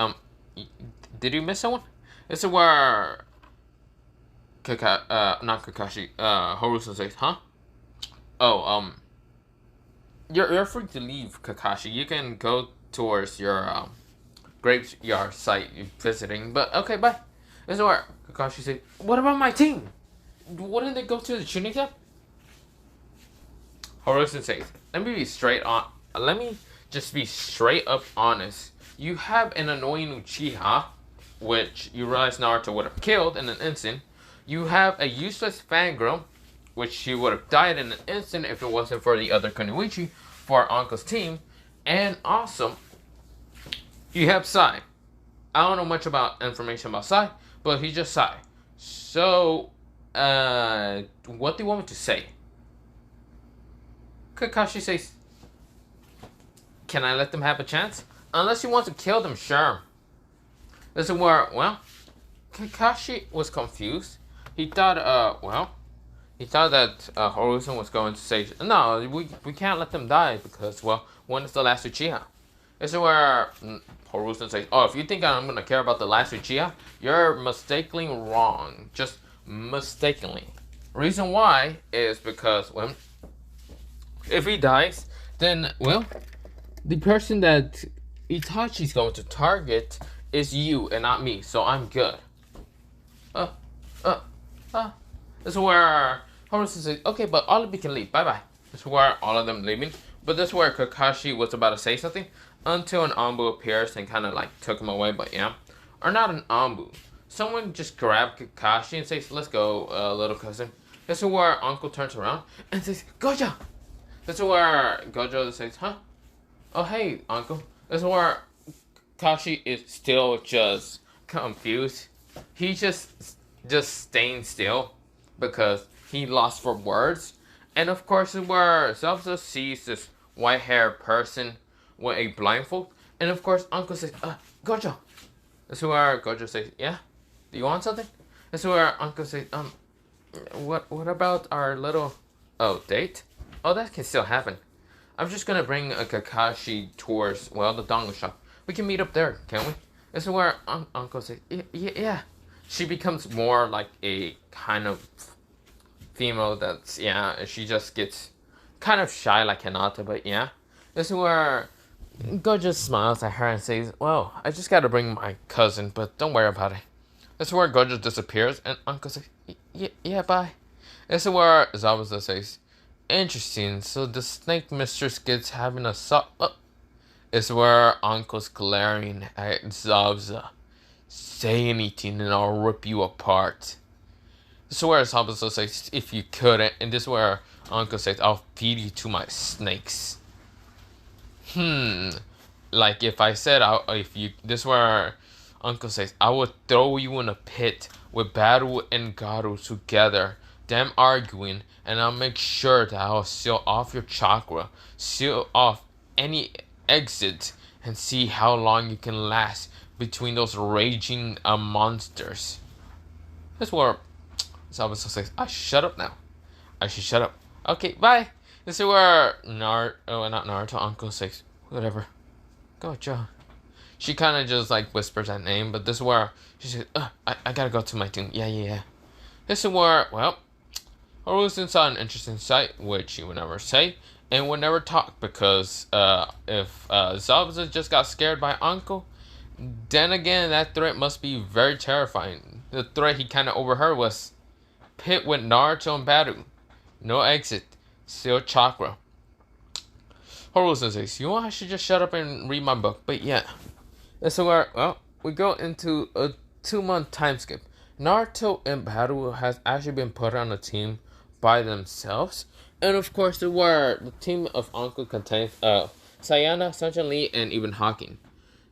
did you miss someone? This is where not Kakashi, Hiruzen says, huh? Oh, you're free to leave, Kakashi. You can go towards your graveyard site you're visiting. But okay, bye. This is where Kakashi says, what about my team? Wouldn't they go to the tuning exam? Hiruzen says, let me just be straight up honest. You have an annoying Uchiha, which you realize Naruto would have killed in an instant. You have a useless fangirl, which she would have died in an instant if it wasn't for the other Kunoichi for our uncle's team. And also, you have Sai. I don't know much about information about Sai, but he's just Sai. So, what do you want me to say? Kakashi says, can I let them have a chance? Unless you want to kill them, sure. This is where, well, Kakashi was confused. He thought, well, He thought that Horusen was going to say, no, we can't let them die because, well, when is the last Uchiha? This is where Horusen says, oh, if you think I'm going to care about the last Uchiha, you're mistakenly wrong. Just mistakenly. Reason why is because, well, if he dies, then, well, the person that Itachi's going to target is you and not me, so I'm good. Uh, uh, This is where Horusen says, okay, but all of you can leave. Bye-bye. This is where all of them leaving. But this is where Kakashi was about to say something until an Anbu appears and kind of like took him away. But yeah, or not an Anbu. Someone just grabbed Kakashi and says, let's go, little cousin. This is where Uncle turns around and says, Gojo. This is where Gojo says, huh? Oh, hey, Uncle. This is where Kakashi is still just confused. He just staying still because he lost for words. And of course, where Zabuza sees this white-haired person with a blindfold, and of course, Uncle says, Gojo. This is where Gojo says, yeah? Do you want something? This is where Uncle says, what about our little, date? Oh, that can still happen. I'm just gonna bring a Kakashi towards, well, the dongo shop. We can meet up there, can't we? This is where Uncle says, yeah. She becomes more like a kind of female that's, yeah, she just gets kind of shy like Hinata, but yeah. This is where Gojo smiles at her and says, well, I just gotta bring my cousin, but don't worry about it. This is where Gojo disappears and Uncle says, yeah, bye. This is where Zabuza says, interesting, so the snake mistress gets having a This is where Uncle's glaring at Zabuza. Say anything and I'll rip you apart. This is where Zabuza says, if you couldn't, and this is where Uncle says, I'll feed you to my snakes. Like if I said, this is where Uncle says, I would throw you in a pit with Baru and Garu together, them arguing, and I'll make sure that I'll seal off your chakra, seal off any exit, and see how long you can last between those raging monsters. This is where Zabuza says, I shut up now. I should shut up. Okay, bye. This is where not Naruto, Uncle says, whatever. Gojo. She kind of just like whispers that name, but this is where she says, I gotta go to my tomb. Yeah. This is where, well, Horusen saw an interesting sight, which he would never say, and would never talk, because if Zabuza just got scared by Uncle, then again, that threat must be very terrifying. The threat he kind of overheard was pit with Naruto and Baru. No exit. Seal chakra. Horusen says, you know what, I should just shut up and read my book. But yeah. This is where, well, we go into a 2-month time skip. Naruto and Baru has actually been put on a team by themselves. And of course, where the team of Uncle contains Sayana, Sunshine Lee, and even Hawking.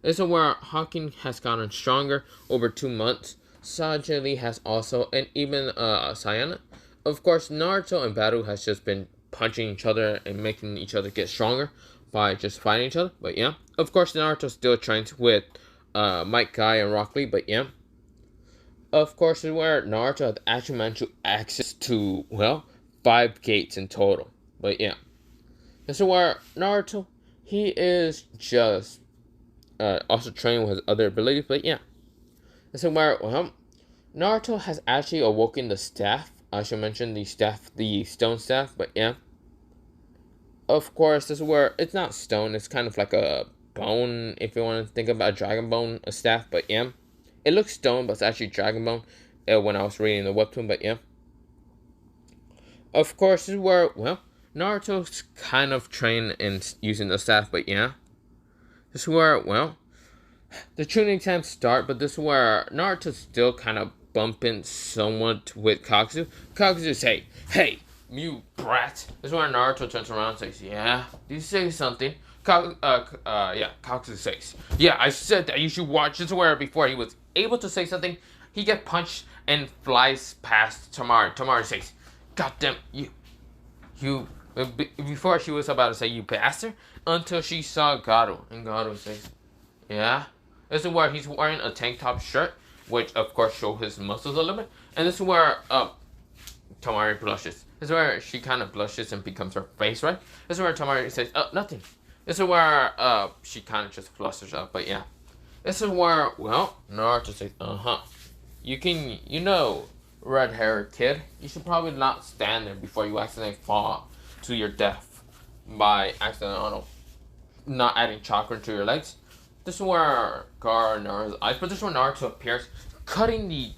This is where Hawking has gotten stronger over 2 months. Sunshine Lee has also, and even Sayana. Of course, Naruto and Baru has just been punching each other and making each other get stronger by just fighting each other. But yeah, of course, Naruto still trains with Mike Guy and Rock Lee. But yeah, of course, is where Naruto has actually managed to access to, well, 5 gates in total. But yeah, this is where Naruto, he is just also training with his other abilities. But yeah, this is where, well, Naruto has actually awoken the staff. I should mention the staff, the stone staff. But yeah, of course, this is where it's not stone. It's kind of like a bone, if you want to think about a dragon bone, a staff. But yeah, it looks stone, but it's actually dragon bone when I was reading the webtoon. But yeah, of course, this is where, well, Naruto's kind of trained in using the staff. But yeah, this is where, well, the tuning exams start. But this is where Naruto's still kind of bumping somewhat with Kakuzu. Kakuzu say, hey, you brat. This is where Naruto turns around and says, yeah, did you say something? Kakuzu says, yeah, I said that you should watch. This is where before he was able to say something, he gets punched and flies past Tamaru. Tamaru says, goddamn, you, before she was about to say, you bastard, until she saw Garu. And Garu says, yeah. This is where he's wearing a tank top shirt, which of course shows his muscles a little bit. And this is where Tamari blushes. This is where she kind of blushes and becomes her face red. This is where Tamari says, nothing. This is where she kind of just flusters up, but yeah. This is where, well, Naruto says, you know, red-haired kid, you should probably not stand there before you accidentally fall to your death by accidentally not adding chakra to your legs. This is where Naruto's eyes, but this is where Naruto appears, cutting the,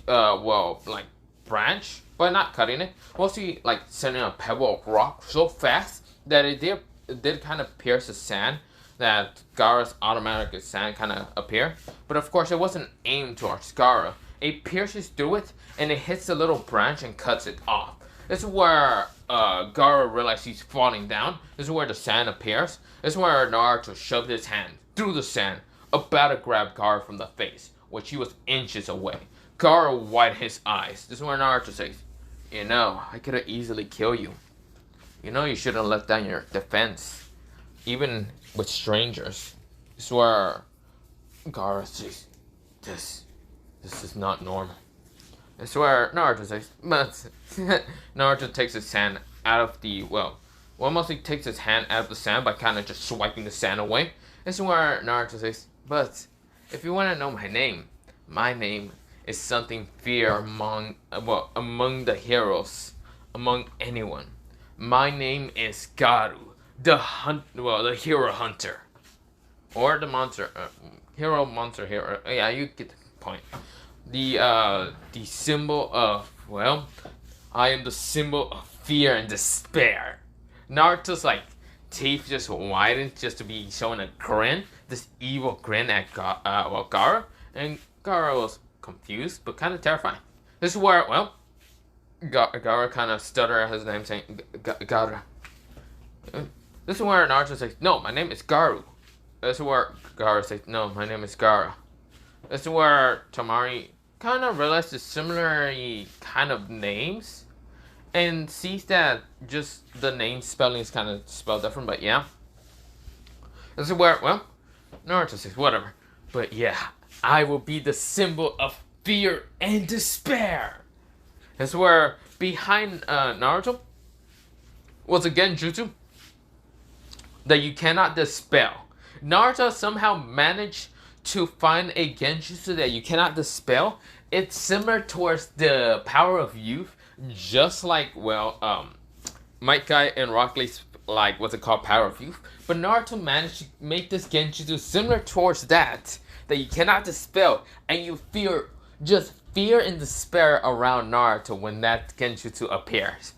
branch, but not cutting it, mostly, sending a pebble of rock so fast that it did kind of pierce the sand, that Gaara's automatic sand kind of appeared. But of course, it wasn't aimed towards Gaara. It pierces through it, and it hits the little branch and cuts it off. This is where Gaara realizes he's falling down. This is where the sand appears. This is where Naruto shoved his hand through the sand, about to grab Gaara from the face, which he was inches away. Gaara widened his eyes. This is where Naruto says, you know, I could have easily killed you. You know, you shouldn't let down your defense, even with strangers. This is where Gaara says, this is not normal. This is where Naruto says, but Naruto takes his hand out of the, mostly takes his hand out of the sand by kind of just swiping the sand away. This is where Naruto says, but if you want to know my name is something fear among the heroes, among anyone. My name is Garu, the hero hunter, or the monster, hero. Yeah, you get the point. The symbol of, I am the symbol of fear and despair. Naruto's teeth just widened just to be showing a grin, this evil grin at Gaara, and Gaara was confused but kind of terrifying. This is where, Gaara kind of stuttered his name, saying, Gaara. This is where Naruto says, no, my name is Garu. This is where Gaara says, no, my name is Gaara. This is where Tamari kind of realizes similar kind of names and sees that just the name spelling is kind of spelled different, but yeah. This is where, Naruto says, whatever. But yeah, I will be the symbol of fear and despair. This is where behind Naruto was a genjutsu that you cannot dispel. Naruto somehow managed to find a genjutsu that you cannot dispel. It's similar towards the power of youth, just like Might Guy and Rock Lee's what's it called, power of youth. But Naruto managed to make this genjutsu similar towards that you cannot dispel, and you feel just fear and despair around Naruto when that genjutsu appears.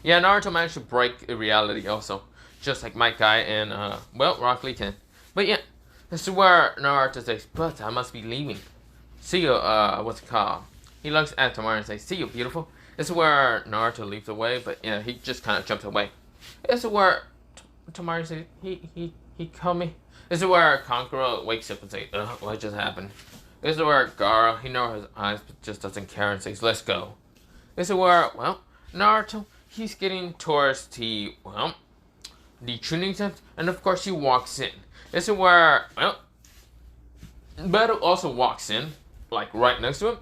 Yeah, Naruto managed to break reality also, just like Might Guy and Rock Lee can. But yeah, this is where Naruto says, but I must be leaving. See you, what's it called? He looks at Tamari and says, see you, beautiful. This is where Naruto leaps away, but yeah, he just kind of jumps away. This is where Tamari says, he killed me. This is where Kankuro wakes up and says, what just happened? This is where Gaara, he knows his eyes, but just doesn't care and says, let's go. This is where, Naruto, he's getting towards the tuning tent, and of course he walks in. This is where, Battle also walks in, right next to him.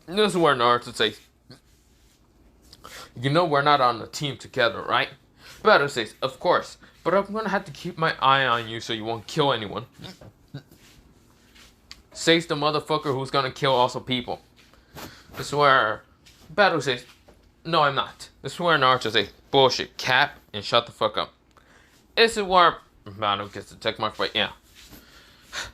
This is where Naruto says, you know we're not on the team together, right? Battle says, of course, but I'm gonna have to keep my eye on you so you won't kill anyone. Says the motherfucker who's gonna kill also people. This is where Battle says, no, I'm not. This is where Naruto says, bullshit, cap, and shut the fuck up. This is where Battle gets the tech mark, but yeah.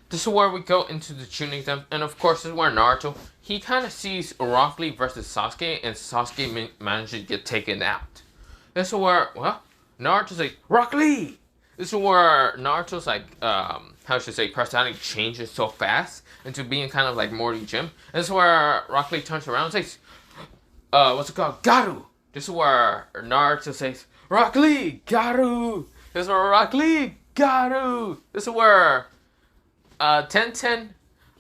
This is where we go into the tuning temp, and of course this is where Naruto, he kind of sees Rock Lee versus Sasuke, and Sasuke manages to get taken out. This is where, Naruto's like, Rock Lee! This is where Naruto's personality changes so fast into being kind of like Morty Jim. And this is where Rock Lee turns around and says, what's it called? Garu! This is where Naruto says, Rock Lee! Garu! This is where Rock Lee! Garu! This is where Tenten,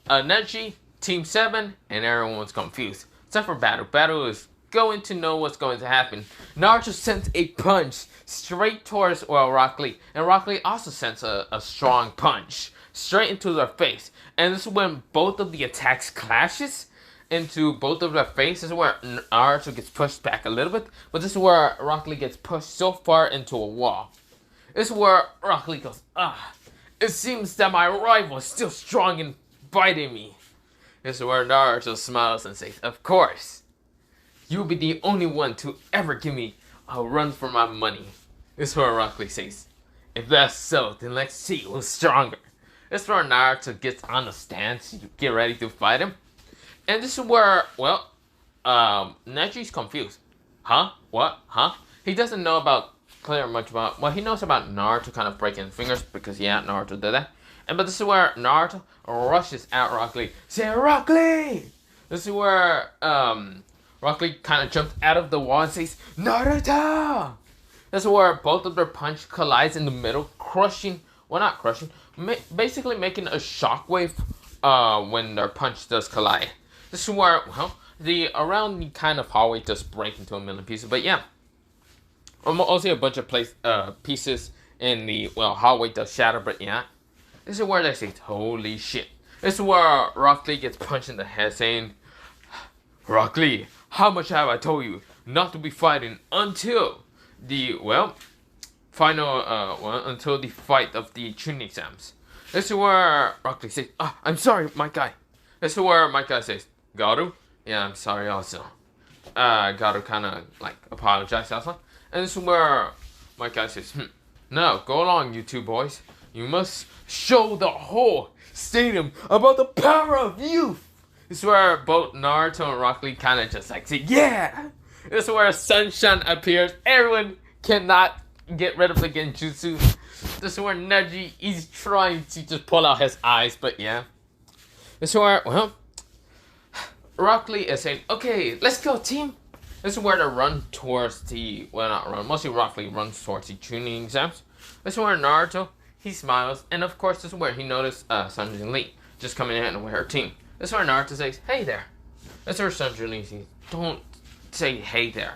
Neji, Team 7, and everyone's confused. Except for Battle. Battle is going to know what's going to happen. Naruto sends a punch straight towards Rock Lee. And Rock Lee also sends a strong punch straight into their face. And this is when both of the attacks clashes. into both of their faces. This is where Naruto gets pushed back a little bit, but this is where Rock Lee gets pushed so far into a wall. This is where Rock Lee goes, it seems that my rival is still strong and biting me. This is where Naruto smiles and says, of course, you'll be the only one to ever give me a run for my money. This is where Rock Lee says, if that's so, then let's see who's stronger. This is where Naruto gets on the stance to get ready to fight him. And this is where, well, Neji's confused. Huh? What? Huh? He doesn't know about much about, well, he knows about Naruto kind of breaking his fingers because, yeah, Naruto did that. But this is where Naruto rushes at Rock Lee. Say, Rock Lee! This is where Rock Lee kind of jumps out of the wall and says, Naruto! This is where both of their punch collides in the middle, crushing, well, not crushing, basically making a shockwave when their punch does collide. This is where, well, around the kind of hallway just break into a million pieces. But yeah, also a bunch of pieces in the, well, hallway does shatter. But yeah, this is where they say, holy shit. This is where Rock Lee gets punched in the head saying, Rock Lee, how much have I told you not to be fighting until the, well, final, until the fight of the Chunin exams. This is where Rock Lee says, I'm sorry, my guy. This is where my guy says, Garu? Yeah, I'm sorry also. Garu kind of, like, apologized also. And this is where my guy says, no, go along, you two boys. You must show the whole stadium about the power of youth. This is where both Naruto and Rock Lee kind of just, like, say, yeah! This is where Sunshine appears. Everyone cannot get rid of the Genjutsu. This is where Neji is trying to just pull out his eyes, but yeah. This is where, well, Rock Lee is saying, okay, let's go, team. This is where they run towards the, well, not run, mostly Rock Lee runs towards the Chunin exams. This is where Naruto, he smiles, and of course this is where he noticed Sanjin Lee just coming in with her team. This is where Naruto says, hey there. This is where Sanjin Lee says, don't say hey there.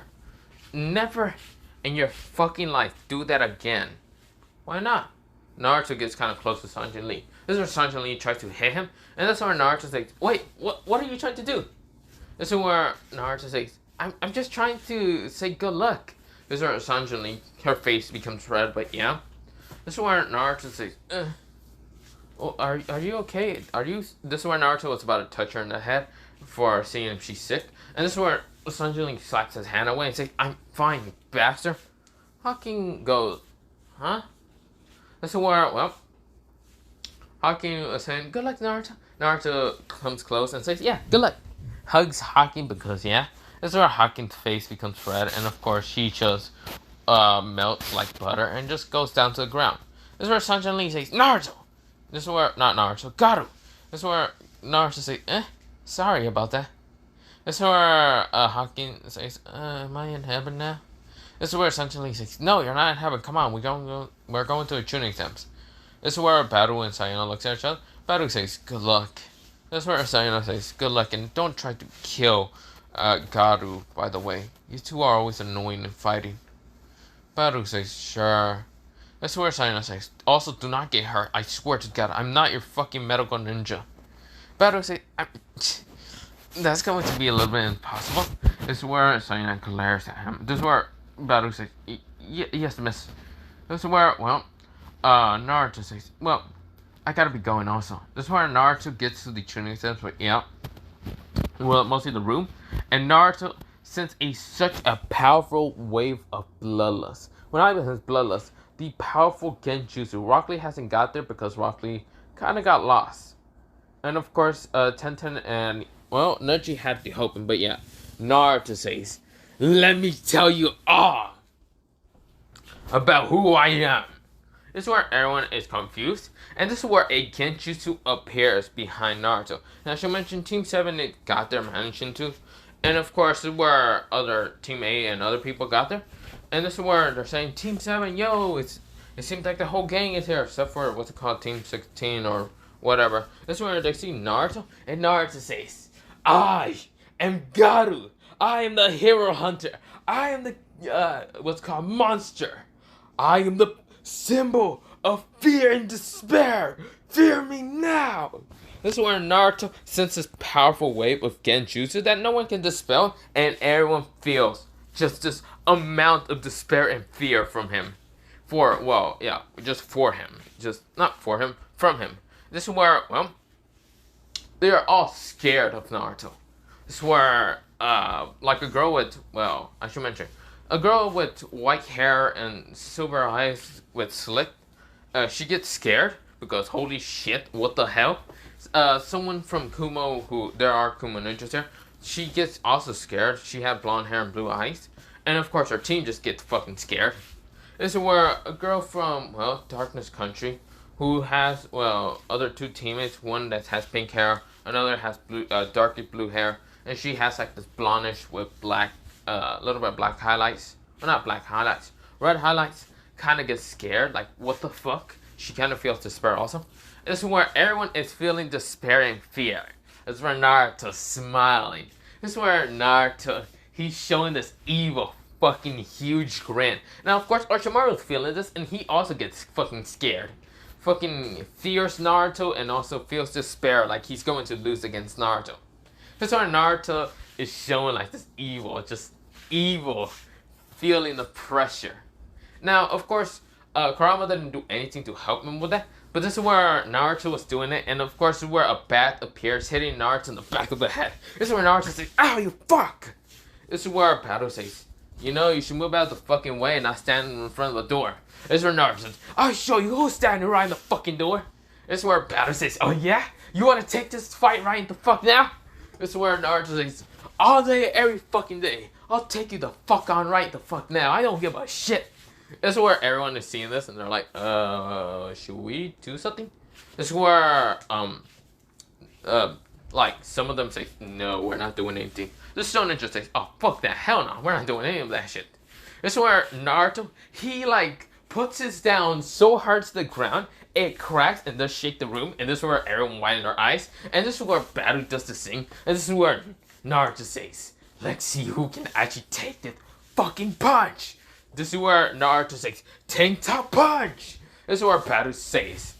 Never in your fucking life do that again. Why not? Naruto gets kind of close to Sanjin Lee. This is where Sanjin Lee tries to hit him, and that's where Naruto says, wait, what are you trying to do? This is where Naruto says, I'm just trying to say good luck. This is where Sanjin Lee, her face becomes red, but yeah. This is where Naruto says, oh, are you okay? This is where Naruto was about to touch her in the head for seeing if she's sick. And this is where Sanjin Lee slaps his hand away and says, I'm fine, you bastard. Hawking goes, huh? This is where, well, Hawking was saying, good luck, Naruto. Naruto comes close and says, yeah, good luck. Hugs Hawking because, yeah. This is where Hawking's face becomes red, and of course she just melts like butter and just goes down to the ground. This is where Sanjin Lee says, Naruto! This is where, not Naruto, Garu! This is where Naruto says, sorry about that. This is where Hawking says, am I in heaven now? This is where Sanjin Lee says, no, you're not in heaven, come on, we're going to the Chunin exams. This is where Baru and Sayano looks at each other. Baru says, good luck. This is where Sayano says, good luck, and don't try to kill Garu, by the way. You two are always annoying in fighting. Baru says, sure. This is where Sayano says, also do not get hurt. I swear to God, I'm not your fucking medical ninja. Baru says, that's going to be a little bit impossible. This is where Sayano glares at him. This is where Baru says, yes, miss. This is where, well, Naruto says, well, I gotta be going also. This is where Naruto gets to the Chunin exams, but yeah. Well, mostly the room. And Naruto sends such a powerful wave of bloodlust. When I was bloodlust, the powerful Genjutsu. Rock Lee hasn't got there because Rock Lee kind of got lost. And of course, Tenten and, well, Neji had the hoping, but yeah. Naruto says, let me tell you all about who I am. This is where everyone is confused, and this is where a Genjutsu appears behind Naruto. And I should mention Team 7, they got their mansion too. And of course, this is where other Team 8 and other people got there. And this is where they're saying, Team 7, yo, it seems like the whole gang is here, except for, what's it called, Team 16 or whatever. This is where they see Naruto, and Naruto says, I am Garu. I am the hero hunter. I am the, what's called, monster. I am the symbol of fear and despair. Fear me now. This is where Naruto sends this powerful wave of genjutsu that no one can dispel, and everyone feels just this amount of despair and fear from him. Just for him. Just not for him, from him. This is where, well, they are all scared of Naruto. This is where, like a girl with, well, I should mention, a girl with white hair and silver eyes with slick, she gets scared because holy shit, what the hell? Someone from Kumo, who, there are Kumo ninjas here, she gets also scared. She had blonde hair and blue eyes. And of course, our team just gets fucking scared. This is where a girl from, well, Darkness Country, who has, well, other two teammates, one that has pink hair, another has blue, darky blue hair, and she has like this blondish with black, little bit of black highlights. Well, not black highlights, red highlights. Kind of gets scared, like, what the fuck? She kind of feels despair also. This is where everyone is feeling despair and fear. This is where Naruto's smiling. This is where Naruto, he's showing this evil fucking huge grin. Now, of course, Orochimaru's feeling this, and he also gets fucking scared. Fucking fears Naruto, and also feels despair, like he's going to lose against Naruto. This is where Naruto is showing like this evil feeling of pressure. Now, of course, Kurama didn't do anything to help him with that, but this is where Naruto was doing it, and of course, this is where a bat appears, hitting Naruto in the back of the head. This is where Naruto says, "Ow, you fuck!" This is where Pato says, "You know, you should move out of the fucking way and not stand in front of the door." This is where Naruto says, "I'll show you who's standing right in the fucking door." This is where Pato says, "Oh yeah? You want to take this fight right in the fuck now?" This is where Naruto says, "All day, every fucking day. I'll take you the fuck on right the fuck now. I don't give a shit." This is where everyone is seeing this and they're like, should we do something? This is where, like, some of them say, no, we're not doing anything. The Shonen just says, oh, fuck that, hell no, we're not doing any of that shit. This is where Naruto, he, like, puts his down so hard to the ground, it cracks and does shake the room, and this is where everyone widens their eyes, and this is where Baru does the thing, and this is where Naruto says, let's see who can actually take this fucking punch. This is where Naruto says, tank top punch! This is where Baru says,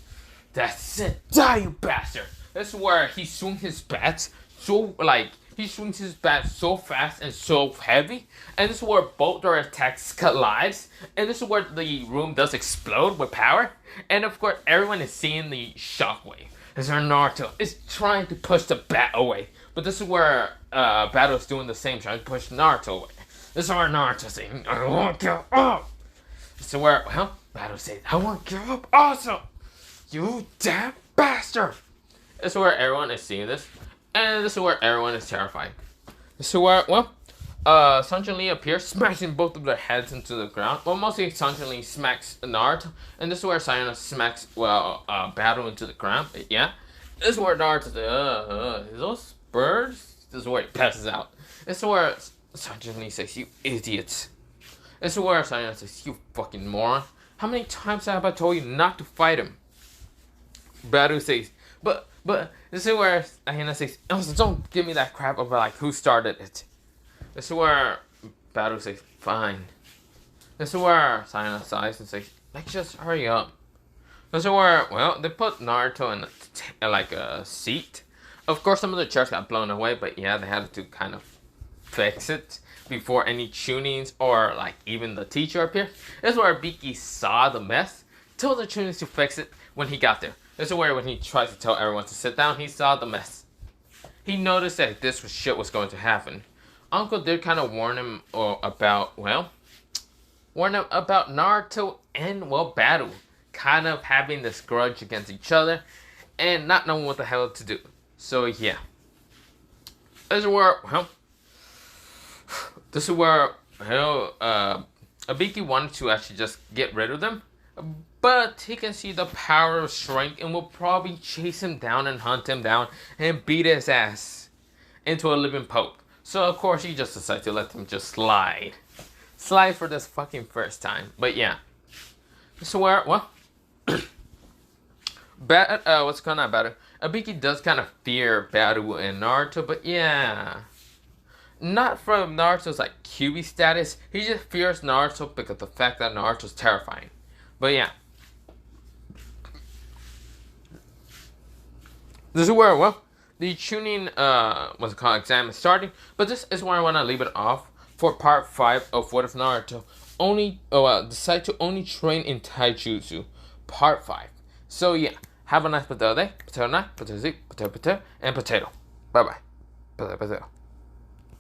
that's it, die you bastard! This is where he swings his bats so, like, he swings his bat so fast and so heavy, and this is where both their attacks collides, and this is where the room does explode with power, and of course everyone is seeing the shockwave. This is where Naruto is trying to push the bat away, but this is where Battle is doing the same, trying to push Naruto away. This is where Naruto is saying, I won't give up! This is where, well, Battle says, I won't give up also! You damn bastard! This is where everyone is seeing this, and this is where everyone is terrified. This is where, well, Sanjin Lee appears, smashing both of their heads into the ground. Well, mostly Sanjin Lee smacks Naruto, and this is where Sayana smacks, well, Battle into the ground, yeah. This is where Naruto says, those birds? This is where he passes out. This is where Sanjin Lee says, you idiots. This is where Sayana says, you fucking moron. How many times have I told you not to fight him? Battle says, but this is where Ayana says, also don't give me that crap about like who started it. This is where Battle says, fine. This is where Sayana sighs and says, like just hurry up. This is where, well, they put Naruto in like a seat. Of course some of the chairs got blown away, but yeah, they had to kind of fix it before any tunings or like even the teacher appeared. This is where Biki saw the mess, told the tunings to fix it when he got there. This is where when he tries to tell everyone to sit down, he saw the mess. He noticed that this shit was going to happen. Uncle did kind of warn him about, well, Naruto and, well, Battle kind of having this grudge against each other and not knowing what the hell to do. So, yeah. This is where, well, Abiki wanted to actually just get rid of them. But he can see the power of shrink and will probably chase him down and hunt him down and beat his ass into a living pulp. So of course he just decided to let him just slide. Slide for this fucking first time. But yeah. So where, well, what's going on about it? Abiki does kind of fear Baru and Naruto, but yeah. Not from Naruto's like QB status, he just fears Naruto because of the fact that Naruto's terrifying. But yeah. this is where, well, the tuning, what's it called, exam is starting. But this is where I want to leave it off for part 5 of What If Naruto decide to only train in Taijutsu, part 5. So yeah, have a nice potato day, potato night, potato Z, potato, and potato. Bye bye. Potato.